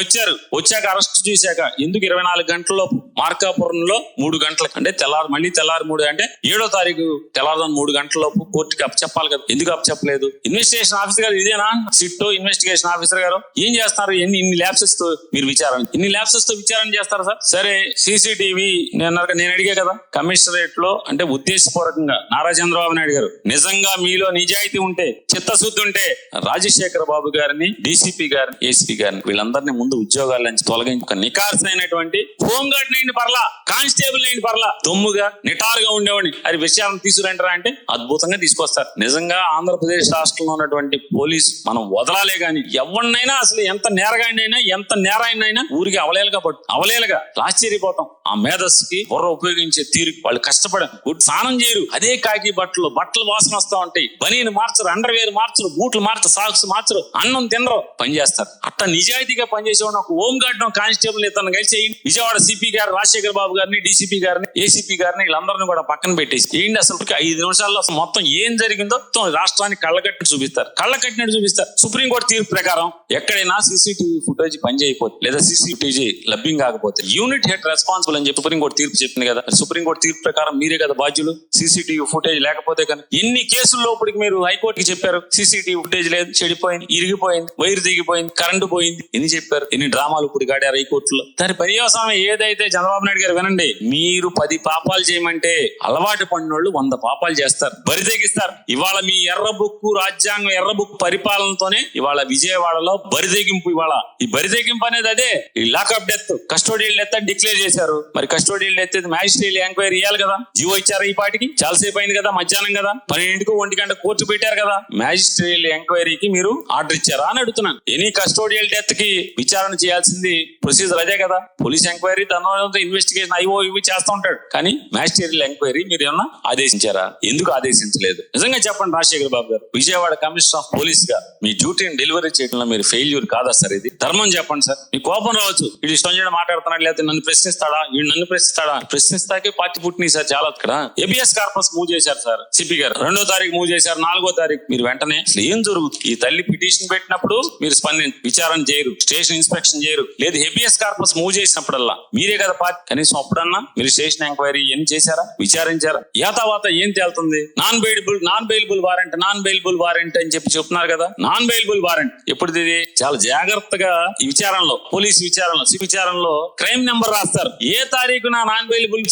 వచ్చాక అరెస్ట్ చేశాక ఎందుకు 24 గంటలలోపు మార్కాపురంలో 3 గంటలకు అంటే మళ్ళీ తెల్లారు 3 అంటే 7వ తారీఖు తెల్లారుదాం 3 గంటలలోపు కోర్టుకి అప్పచెప్పాలి కదా. ఎందుకు అప్పచెప్పలేదు? ఇన్వెస్టిగేషన్ ఆఫీసర్ గారు ఇదేనా? సిట్ ఇన్వెస్టిగేషన్ ఆఫీసర్ గారు ఏం చేస్తారు? ఇన్ని ల్యాబ్సెస్ తో మీరు విచారణ, ఇన్ని ల్యాబ్సెస్ తో విచారణ చేస్తారు సార్. సరే సీసీటీవీ నేను అడిగా కదా కమిషనరేట్ లో, అంటే ఉద్దేశపూర్వకంగా నారా చంద్రబాబు నాయుడు గారు నిజంగా మీలో నిజాయితీ ఉంటే, చిత్తశుద్ధి ఉంటే రాజశేఖర బాబు గారిని, డీసీపీ గారిని, ఏసీపీ గారిని వీళ్ళందరినీ ముందు ఉద్యోగాల నుంచి తొలగించి ఒక నికార్సైనటువంటి హోంగార్డ్ నైండి పర్లా, కానిస్టేబుల్ నైండి పర్లా, దొమ్ముగా నిటారుగా ఉండేవాడిని అది విషయాలను తీసుకురంటారా అంటే అద్భుతంగా తీసుకొస్తారు. నిజంగా ఆంధ్రప్రదేశ్ రాష్ట్రంలో ఉన్నటువంటి పోలీస్ మనం వదలాలే గాని ఎవరినైనా అసలు ఎంత నేరగాడినైనా ఎంత నేరాయనైనా ఊరికి అవలేలుగా ఆశ్చర్యపోతాం. ఆ మేధస్సుకి బుర్ర ఉపయోగించే తీరు వాళ్ళు కష్టపడారు. స్నానం చేయరు, అదే కాకి బట్టలు వాసన వస్తా ఉంటాయి, బనీని మార్చరు, అండర్వేర్ మార్చరు, బూట్లు మార్చరు, సాక్స్ మార్చరు, అన్నం తినరు, పని చేస్తారు. అట్లా నిజాయితీగా పనిచేసేవాడు ఒక హోమ్ గార్డ్ కానిస్టేబుల్ ఇతను కలిసి విజయవాడ సిపి గారు రాజశేఖర బాబు గారిని, డీసీపీ గారిని, ఏసీపీ గారిని వీళ్ళందరినీ కూడా పక్కన పెట్టేసి ఏంటి అసలు 5 నిమిషాల్లో అసలు మొత్తం ఏం జరిగిందో రాష్ట్రానికి కళ్ళకట్టి చూపిస్తారు. కళ్ళకట్టినట్టు చూపిస్తారు. సుప్రీంకోర్టు తీర్పు ప్రకారం ఎక్కడైనా సీసీటీవీ ఫుటేజ్ పని చేయకపోతే లేదా సీసీటీవీ లభ్యం కాకపోతే యూనిట్ హెడ్ రెస్పాన్సిబుల్ అని చెప్పి సుప్రీంకోర్టు తీర్పు చెప్పింది కదా. సుప్రీంకోర్టు తీర్పు ప్రకారం మీరే కదా బాధ్యులు. సీసీటీవీ ఫుటేజ్ లేకపోతే కనుక ఎన్ని కేసుల్లో ఇప్పటికి మీరు హైకోర్టుకి చెప్పారు సీసీటీవీ ఫుటేజ్ లేదు, చెడిపోయింది, ఇరిగిపోయింది, వైరు దిగిపోయింది, కరెంటు పోయింది, ఎన్ని చెప్పారు, ఎన్ని డ్రామాలు ఇప్పుడు గాడారు హైకోర్టులో. దాని పర్యవసానం ఏదైతే చంద్రబాబు నాయుడు గారు వినండి, మీరు 10 పాపాలు చేయమంటే అలవాటు పడినోళ్ళు 100 పాపాలు చేస్తారు, బరితెగిస్తారు. ఇవాళ మీ ఎర్రబుక్కు రాజ్యాంగం ఎర్రబుక్ పరిపాలనతోనే ఇవాళ విజయవాడలో బరితెగింపు. ఇవాళ ఈ బరితెగింపు అనేది అదే ఈ లాకప్ డెత్, కస్టోడియల్ డెత్ అని డిక్లేర్ చేశారు. మరి కస్టోడియల్ డెత్ మ్యాజిస్ట్రేట్ ఎంక్వైరీ ఇవ్వాలి కదా. జీవో ఇచ్చారు ఈ పాటికి, చాలాసేపు అయింది కదా, మధ్యాహ్నం కదా, 12 1 కోర్టు పెట్టారు కదా. మ్యాజిస్ట్రేట్ ఎంక్వైరీకి మీరు ఆర్డర్ ఇచ్చారా అని అడుగుతున్నాను. ఎనీ కస్టోడియల్ డెత్ కి విచారణ చేయాల్సింది ప్రొసీజర్ అదే కదా. పోలీస్ ఎంక్వైరీ దాని ఇన్వెస్టిగేషన్ ఇవి చేస్తూ ఉంటాడు. కానీ మ్యాజిస్ట్రేట్ ఎంక్వైరీ మీరు ఏమన్నా ఆదేశించారా? ఎందుకు ఆదేశించలేదు? నిజంగా చెప్పండి రాజశేఖర బాబు గారు, విజయవాడ కమిషనర్ ఆఫ్ పోలీస్ గా మీ డ్యూటీని డెలివరీ చేయడంలో మీరు ఫెయిల్యూర్ కాదా సార్? ఇది ధర్మం చెప్పండి సార్. మీ కోపం రావచ్చు, వీడు ఇష్టం చేయడం మాట్లాడుతున్నాడు, లేకపోతే నన్ను ప్రశ్నిస్తాడా, వీడు నన్ను ప్రశ్నిస్తాకే పార్టీ పుట్టినాయి సార్ చాలా. ఇక్కడ ఏబిఎస్ కార్పస్ మూవ్ చేశారు సార్ సిపి గారు, 2వ తారీఖు మూవ్ చేశారు, 4వ తారీఖు. మీరు వెంటనే అసలు ఏం జరుగుతుంది? ఈ తల్లి పిటిషన్ పెట్టినప్పుడు మీరు విచారణ చేయరు, స్టేషన్ ఇన్స్పెక్షన్ చేయరు, లేదు హెబియస్ కార్పస్ మూవ్ చేసినప్పుడల్లా మీరే కదా పార్టీ. కనీసం అప్పుడన్నా మీరు స్టేషన్ ఎంక్వైరీ ఏం చేశారా, విచారించారా? యాతావాత ఏం తేలుతుంది? నాన్ బెయిలబుల్ వారెంట్ అని చెప్పి చెప్తున్నారు కదా. నాన్ బెయిలబుల్ వారెంట్ ఎప్పుడు? ఇది చాలా జాగ్రత్తగా ఈ విచారణలో, పోలీసు విచారణలో క్రైమ్ నెంబర్ రాస్తారు. ఏ తారీఖున నాన్ బెయిలబుల్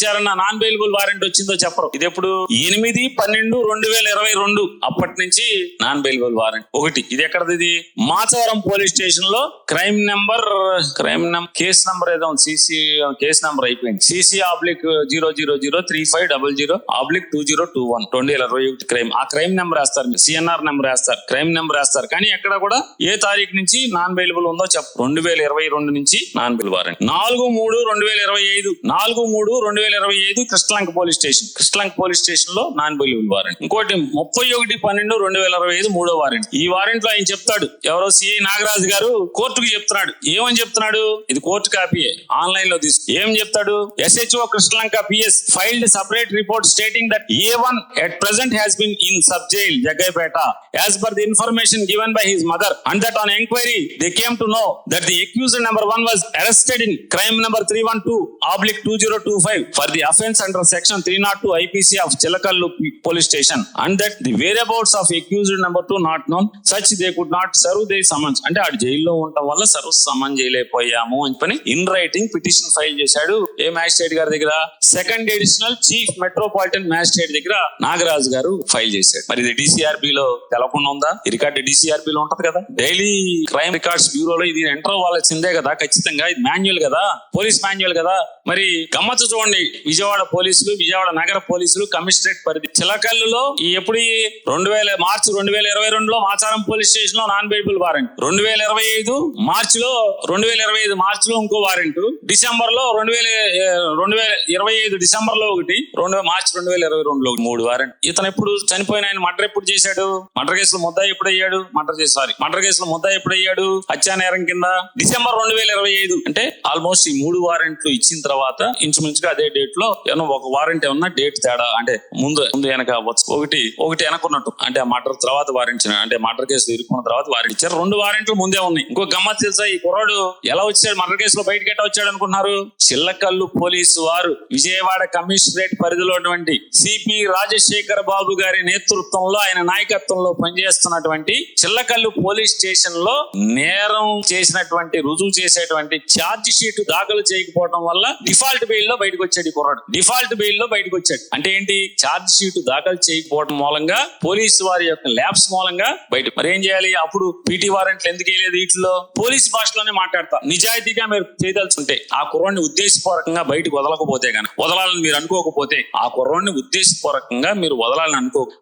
వారెంట్ వచ్చిందో చెప్పరు. ఇది ఎప్పుడు? 8/12/2022 అప్పటి నుంచి నాన్ బెయిలబుల్ వారెంట్ ఒకటి. ఇది ఎక్కడది? ఇది మాచవరం పోలీస్ స్టేషన్ లో క్రైమ్ నెంబర్ కేసు నెంబర్ ఏదో సిసి కేసు నెంబర్ అయిపోయింది, CC/0003500/2021 2021 క్రైమ్. ఆ క్రైమ్ నెంబర్ వేస్తారు, సిఎన్ఆర్ నెంబర్ వేస్తారు, క్రైమ్ నెంబర్ వేస్తారు. కానీ ఎక్కడ కూడా ఏ తారీఖు నుంచి నాన్ బెయిలబుల్ ఉందో చెప్పు. 2022 నుంచి non bail warrant. 4/3/2025 Krishnalanka police station లో నాన్ బెయిలబుల్ వారెంట్. ఇంకోటి 31/12/2025 3వ వారెంట్. ఈ వారెంట్ లో ఆయన చెప్తాడు, ఎవరో సిఐ నాగరాజు గారు కోర్టుకు చెప్తున్నాడు. ఏమని చెప్తున్నాడు? ఇది కోర్టు కాపీయే, ఆన్లైన్ లో తీసుకు. ఏం చెప్తాడు? SHO Krishnalanka PS filed separate report stating that A1 at present has been in sub jail Jagaipeta as per the information given by his mother, and that on enquiry they came to know that the accused number 1 was arrested in crime number 312/2025 for the offence under section 302 IPC of Chilakallu police station, and that the whereabouts of accused number 2 not known, such they could not serve their summons. అంటే ఆడు జైల్లో ఉండటం వల్ల serve సమన్ చేయలేకపోయాము అని పని in writing petition file చేశాడు. ఏ magistrate గారి దగ్గర? Second additional chief metropolitan magistrate దగ్గర నాగరాజు గారు ఫైల్ చేశాడు. మరి ఇది డిసిఆర్బి లో తెలకుండా ఉందా? ఈ రికార్డు డిసిఆర్బి లో ఉంటది కదా. డైలీ క్రైమ్ రికార్డ్స్ బ్యూరోలో ఇది ఎంటర్ అవ్వాల్సిందే కదా ఖచ్చితంగా. ఇది మాన్యువల్ కదా, పోలీస్ మాన్యువల్ కదా. మరి గమ్మత్తు చూడండి, విజయవాడ నగర పోలీసులు కమిషనరేట్ పరిధి చిలకల్లులో ఎప్పుడు మార్చి 2022లో మాచారం పోలీస్ స్టేషన్ లో నాన్ బెయిలబుల్ వారెంట్, 2025 మార్చిలో ఇంకో వారెంట్, డిసెంబర్ లో 2025 డిసెంబర్ లో ఒకటి, మార్చి 2022లో 3 వారెంట్. ఇతను ఎప్పుడు చనిపోయిన ఆయన మర్డర్ ఎప్పుడు చేశాడు? మర్డర్ కేసులో ముద్దాయి ఎప్పుడయ్యాడు? హత్యా నేరం కింద డిసెంబర్ 2025. అంటే ఆల్మోస్ట్ ఈ 3 వారెంట్లు ఇచ్చిన తర్వాత ఇంచుమించుగా అదే డేట్ లో ఏమన్నా ఒక వారెంట్ ఏమన్నా డేట్ తేడా, అంటే ముందు వెనక ఒకటి వెనకున్నట్టు. అంటే ఆ మర్డర్ తర్వాత వారెంట్, అంటే మర్డర్ కేసులో ఇరుక్కున్న తర్వాత వారెంట్ ఇచ్చారు. 2 వారెంట్లు ముందే ఉన్నాయి. ఇంకో గమ్మత్ తెలుసా? ఈ కుర్రాడు ఎలా వచ్చాడు మర్డర్ కేసులో, బయటకి ఎట్లా వచ్చాడు అనుకున్నారు? చిల్లకల్లు పోలీసు వారు విజయవాడ కమిషనరేట్ పరిధిలో సిపి రాజశేఖర బాబు గారి నేతృత్వంలో, ఆయన నాయకత్వంలో పనిచేస్తున్నటువంటి చిల్లకల్లు పోలీస్ స్టేషన్ లో నేరం చేసినటువంటి రుజువు చేసేటువంటి ఛార్జ్ షీట్ దాఖలు చేయకపోవడం వల్ల డిఫాల్ట్ బెయిల్ లో బయటకు వచ్చాడు. ఈ కుర్రాడు డిఫాల్ట్ బెయిల్ లో బయటకు వచ్చాడు. అంటే ఏంటి? ఛార్జ్ షీట్ దాఖలు చేయకపోవడం మూలంగా, పోలీసు వారి యొక్క ల్యాబ్స్ మూలంగా బయట. మరి ఏం చేయాలి? అప్పుడు పీటీ వారెంట్లు ఎందుకు వేయలేదు? వీటిలో పోలీస్ భాషలోనే మాట్లాడతారు. నిజాయితీగా మీరు చేయదలుచుకుంటే ఆ కుర్రాడిని ఉద్దేశపూర్వకంగా బయటకు వదలకపోతే గానీ, వదలాలని మీరు అనుకోకపోతే, ఆ కుర్రాడిని ఉద్దేశపూర్వకంగా మీరు వదలాలని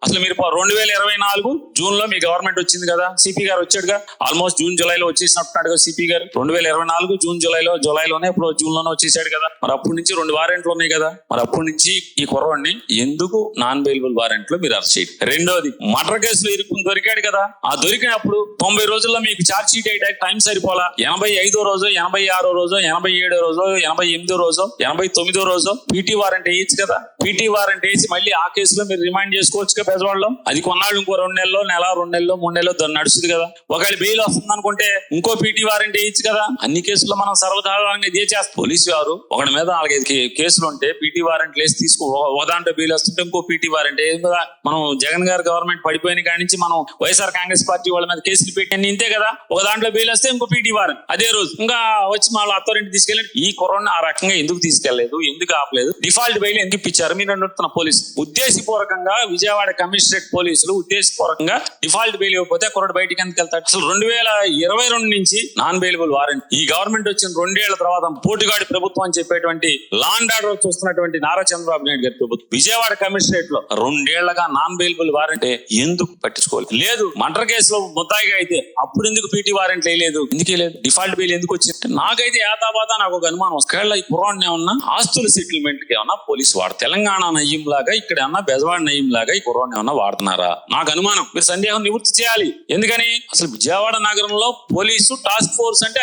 అసలు మీరు 2024 జూన్ లో మీ గవర్నమెంట్ వచ్చింది కదా, సిపి గారు వచ్చాడుగా, ఆల్మోస్ట్ జూన్ జూలైలో వచ్చేసినట్టున్నాడు కదా సిపి గారు. 2024 జూన్ జూలైలోనే ఇప్పుడు జూన్ లోనే వచ్చేసాడు కదా. మరి అప్పటి నుంచి 2 వారెంట్లు ఉన్నాయి కదా, మరి అప్పటి నుంచి ఈ కుర్రవాడిని ఎందుకు నాన్ బెయిలబుల్ వారెంట్ లో మీరు అరెస్ట్ చేయండి. రెండోది, మర్డర్ కేసులో ఇరుక్కుని దొరికాడు కదా, ఆ దొరికినప్పుడు 90 రోజుల్లో మీకు ఛార్జ్ షీట్ అయ్యడానికి టైం సరిపోలా. 85వ రోజు, 86వ రోజు, 87వ రోజు, 88వ రోజు, 89వ రోజు పీటీ వారెంట్ వేయచ్చు కదా. పీటీ వారెంట్ వేసి మళ్ళీ ఆ కేసులో మీరు రిమైండ్ చేసుకోవచ్చు కదా బెజవాడలో. అది కొన్నాళ్ళు ఇంకో 2 నెలల్లో, నెల 2 నెలల్లో 3 నెలల్లో నడుస్తుంది కదా. ఒకవేళ బెయిల్ వస్తుంది అనుకుంటే ఇంకో పీటీ వారెంట్ వేయచ్చు కదా. అన్ని కేసుల్లో మనం సర్వసాధారణంగా ఇదే చేస్తాం. పోలీసు వారు ఒకటి మీద 4-5 కేసులు ఉంటే పీటీ వారెంట్ వేసి తీసుకో, ఒక దాంట్లో బెయిల్ వస్తుంటే ఇంకో పీటీ వారెంట్ కదా. మనం జగన్ గారు గవర్నమెంట్ పడిపోయిన కాడి నుంచి మనం వైఎస్ఆర్ కాంగ్రెస్ పార్టీ వాళ్ళ మీద కేసులు పెట్టి ఇంతే కదా. ఒక దాంట్లో బెయిల్ వస్తే ఇంకో పీటీ వారెంట్ అదే రోజు ఇంకా వచ్చి మళ్ళీ అథారిటీ తీసుకెళ్ళి ఈ కరోనా ఆ రకంగా ఎందుకు తీసుకెళ్లేదు, ఎందుకు ఆపలేదు, డిఫాల్ట్ బెయిల్ ఎందుకు ఇప్పించారు మీరు అడుగుతున్న పోలీసు. ఉద్దేశపూర్వకంగా విజయవాడ కమిషనరేట్ పోలీసులు ఉద్దేశపూర్వకంగా డిఫాల్ట్ బెయిల్ ఇవ్వకపోతే కుర్రాడు బయటికి ఎందుకు వెళ్తాడు. అసలు 2022 నుంచి నాన్ బెయిలబుల్ వారెంట్. ఈ గవర్నమెంట్ వచ్చిన 2 ఏళ్ల తర్వాత పోటుగాడి ప్రభుత్వం అని చెప్పేటువంటి లా అండ్ ఆర్డర్ చూస్తున్నటువంటి నారా చంద్రబాబు నాయుడు గారి ప్రభుత్వం విజయవాడ కమిషనరేట్ లో 2 ఏళ్లగా నాన్ బెయిలబుల్ వారెంట్ ఎందుకు పట్టించుకోలేదు. లేదు, మర్డర్ కేసులో ముద్దాయిగా అయితే అప్పుడు ఎందుకు పీటీ వారెంట్ లేదు, ఎందుకే లేదు, డిఫాల్ట్ బెయిల్ ఎందుకు వచ్చింది. నాకైతే ఏతాబాతా నాకు ఒక అనుమానం. ఒకవేళ ఈ కుర్రాడిని ఏమన్నా ఆస్తుల సెటిల్మెంట్ కి ఏమన్నా పోలీసు వాడు తెలంగాణ నయ్యం లాగా ఇక్కడ ఏమన్నా బెజవాడ నయ్యం లాగా ఈ కుర్రాడిని ఏమన్నా వాడుతున్నారా నాకు అనుమానం. మీరు సందేహం నివృత్తి చేయాలి. ఎందుకని అసలు విజయవాడ నగరంలో పోలీసు టాస్క్ ఫోర్స్ అంటే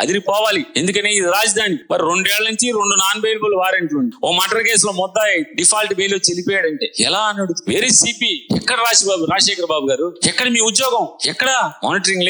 అదిరిపోవాలి. ఎందుకని ఇది రాజధాని. మరి 2 ఏళ్ల నుంచి 2 నాన్ బెయిలబుల్ వారెంట్లు ఉంది. ఓ మర్డర్ కేసులో ముద్దాయి డిఫాల్ట్ బెయిల్ వచ్చి వెళ్ళిపోయాడంటే ఎలా అన్నాడు. వెరీ సిపి ఎక్కడ రాజశేఖర్ బాబు గారు, ఎక్కడ మీ ఉద్యోగం, ఎక్కడ మానిటరింగ్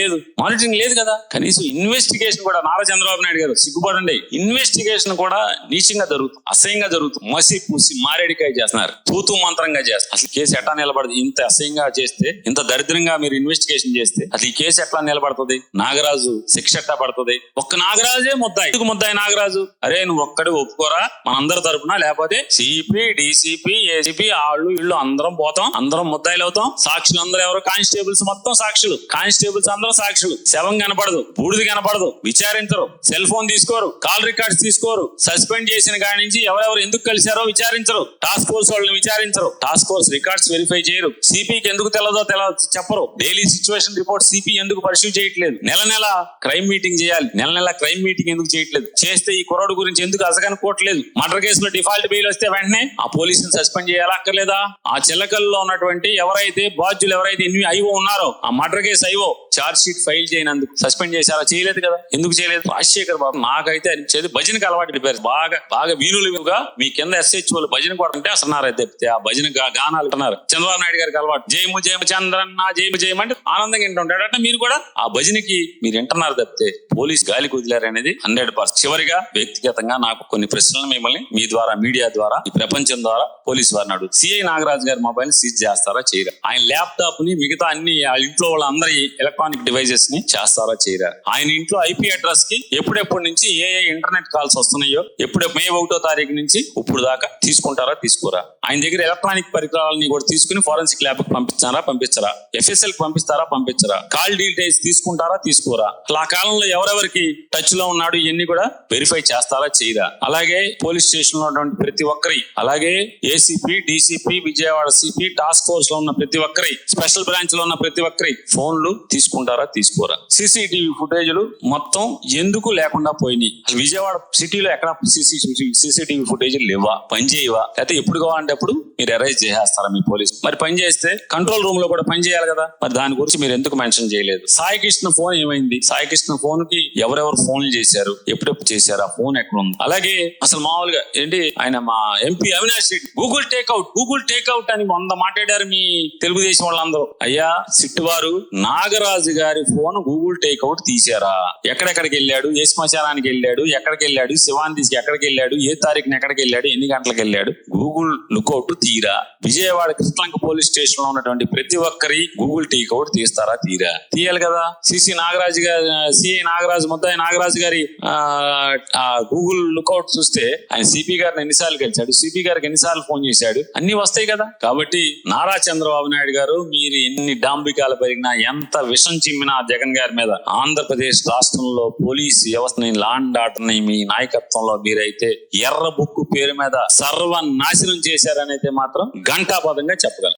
లేదు కదా. కనీసం ఇన్వెస్టిగేషన్ కూడా నారా చంద్రబాబు నాయుడు గారు సిగ్గుపడండి. ఇన్వెస్టిగేషన్ కూడా నీచంగా జరుగుతుంది, అసహ్యంగా జరుగుతుంది. మసి పూసి మారేడికాయ చేస్తున్నారు, తూతూ మంత్రంగా చేస్తారు. అసలు కేసు ఎట్లా నిలబడదు? ఇంత అసహ్యంగా చేస్తే, ఇంత దరిద్రంగా మీరు ఇన్వెస్టిగేషన్ చేస్తే అసలు ఈ కేసు ఎట్లా నిలబడుతుంది? నాగరాజు శిక్ష ఎట్లా పడుతుంది? ఒక్క నాగరాజే ముద్దాయి. ఎందుకు ముద్దాయి నాగరాజు? అరే నువ్వు ఒక్కడే ఒప్పుకోరా మనందరి తరపున, లేకపోతే సిపి, డిసిపి, ఏసీపీ వాళ్ళు ఇళ్ళు అందరం పోతాం, అందరం ముద్దాయిలు అవుతాం. సాక్షులు అందరూ ఎవరు? కానిస్టేబుల్స్ మొత్తం సాక్షులు, కానిస్టేబుల్స్ అందరూ సాక్షులు. శవం కనపడదు, బూడిది కనపడదు, విచారించరు, సెల్ ఫోన్ తీసుకోరు, కాల్ రికార్డ్స్ తీసుకోరు. సస్పెండ్ చేసిన కాడి నుంచి ఎవరెవరు ఎందుకు కలిశారో విచారించరు. టాస్క్ ఫోర్స్ వాళ్ళని విచారించరు. టాస్క్ ఫోర్స్ రికార్డ్స్ వెరిఫై చేయరు. సిపికి ఎందుకు తెలదో చెప్పరు. డైలీ సిచ్యువేషన్ రిపోర్ట్ సిపి ఎందుకు పర్సూ చేయట్లేదు? నెల క్రైమ్ మీటింగ్ చేయాలి, నెల క్రైమ్ మీటింగ్ ఎందుకు చేయట్లేదు? చేస్తే ఈ కుర్రాడు గురించి ఎందుకు అసగనుకోవట్లేదు? మర్డర్ కేసులో డిఫాల్ట్ బెయిల్ వస్తే వెంటనే ఆ పోలీసుని సస్పెండ్ చేయాలా అక్కర్లేదా? ఆ చిల్లకల్లో ఉన్నటువంటి ఎవరైతే బాధ్యులు ఎవరైతే ఐఓ ఉన్నారో ఆ murder case IO charge sheet file చేయనందుకు సస్పెండ్ చేశారా? చేయలేదు కదా. ఎందుకు చేయలేదు? రాజశేఖర్ బాబు నాకైతే అనిపించేది భజనకు అలవాటు పడిపోయారు. బాగా వీరులుగా మీ కింద ఎస్హెచ్ వాళ్ళు భజన కొడుతుంటే అసలు తప్పితే ఆ భజన గానాలు అంటున్నారు. చంద్రబాబు నాయుడు గారికి అలవాటు. జయము జయము చంద్రన్న జయము జయము అంటే ఆనందంగా వింటుంటాడు. అంటే మీరు కూడా ఆ భజనకి మీరు వింటున్నారు తప్పితే పోలీస్ గాలి కుదిలారు అనేది 100%. చివరిగా వ్యక్తిగతంగా నాకు కొన్ని ప్రశ్నలు మిమ్మల్ని మీ ద్వారా, మీడియా ద్వారా, ఈ ప్రపంచం ద్వారా పోలీసు వారిని అడుగు. సిఐ నాగరాజు గారి మొబైల్ సీజ్ చేస్తారా చేయరా? ఆయన ల్యాప్టాప్ ని మిగతా అన్ని ఇంట్లో వాళ్ళందరి ఎలక్ట్రానిక్ డివైజెస్ ని చేస్తారా చేయరా? ఆయన ఇంట్లో ఐపీ అడ్రస్ కి ఎప్పుడెప్పటి నుంచి ఏ ఇంటర్నెట్ కాల్స్ వస్తున్నాయో మే 1వ తారీఖు నుంచి ఇప్పుడు దాకా తీసుకుంటారా తీసుకోరా? ఆయన దగ్గర ఎలక్ట్రానిక్ పరికరాలని కూడా తీసుకుని ఫోరెన్సిక్ ల్యాబ్ కి పంపించరా? ఎఫ్ఎస్ఎల్ కి పంపిస్తారా? కాల్ డీటెయిల్స్ తీసుకుంటారా తీసుకోరా? ఆ కాలంలో ఎవరెవరికి టచ్ లో ఉన్నాడు ఇవన్నీ కూడా వెరిఫై చేస్తారా చేయరా? అలాగే పోలీస్ స్టేషన్ లో ఉన్నటువంటి ప్రతి ఒక్కరి, అలాగే ACP, DCP, Vijayawada CP, task force లో ఉన్న ప్రతి ఒక్కరి, స్పెషల్ బ్రాంచ్ లో ఉన్న ప్రతి ఒక్కరి ఫోన్లు తీసుకుంటారా తీసుకోరా? సీసీటీవీ ఫుటేజ్లు మొత్తం ఎందుకు లేకుండా పోయినాయి? విజయవాడ సిటీలో ఎక్కడ సీసీటీవీ ఫుటేజ్ లేవా? పని చేయవా? లేకపోతే ఎప్పుడు కావాలంటే అప్పుడు మీరు అరైజ్ చేసేస్తారా మీ పోలీసు? మరి పని చేస్తే కంట్రోల్ రూమ్ లో కూడా పని చేయాలి కదా. మరి దాని గురించి మీరు ఎందుకు మెన్షన్ చేయలేదు? సాయి కృష్ణ ఫోన్ ఏమైంది? సాయి కృష్ణ ఫోన్ కి ఎవరెవరు ఫోన్లు చేశారు, ఎప్పుడెప్పుడు చేశారు, ఆ ఫోన్ ఎక్కడ ఉంది? అలాగే అసలు మామూలుగా ఏంటి ఆయన మా MP Avinash Reddy Google takeout అని 100 మాట్లాడారు మీ తెలుగుదేశం వాళ్ళందరూ. అయ్యా సిట్టు వారు, నాగరాజు గారి ఫోన్ గూగుల్ టేక్అవుట్ తీశారా? ఎక్కడెక్కడికి వెళ్ళాడు, ఏ శ్మశానానికి వెళ్ళాడు, ఎక్కడికి వెళ్ళాడు, శివాంతికి ఎక్కడికి వెళ్ళాడు, ఏ తారీఖున ఎక్కడికి వెళ్ళాడు, ఎన్ని గంటలకు వెళ్ళాడు, గూగుల్ లుకౌట్ తీరా? విజయవాడ కృష్ణలంక పోలీస్ స్టేషన్ లో ఉన్నటువంటి ప్రతి ఒక్కరి గూగుల్ టేక్అవుట్ తీస్తారా తీరా? తీయాలి కదా. సిఐ నాగరాజు ముద్దాయి నాగరాజు గారి గూగుల్ లుకౌట్ చూస్తే ఆయన సిపి గారిని ఎన్నిసార్లు కలిశాడు, సిపి గారికి ఎన్నిసార్లు ఫోన్ చేశాడు, అన్ని వస్తాయి కదా. కాబట్టి నారా చంద్రబాబు నాయుడు గారు మీరు ఎన్ని డాంబికాలు పెరిగినా, ఎంత విషం చిమ్మినా జగన్ గారి మీద, ఆంధ్రప్రదేశ్ రాష్ట్రంలో పోలీస్ వ్యవస్థని, లా అండ్ ఆర్డర్ ని మీ నాయకత్వంలో మీరైతే ఎర్ర బుక్కు పేరు మీద సర్వనాశనం చేశారనైతే మాత్రం ఘంటాపదంగా చెప్పగలం.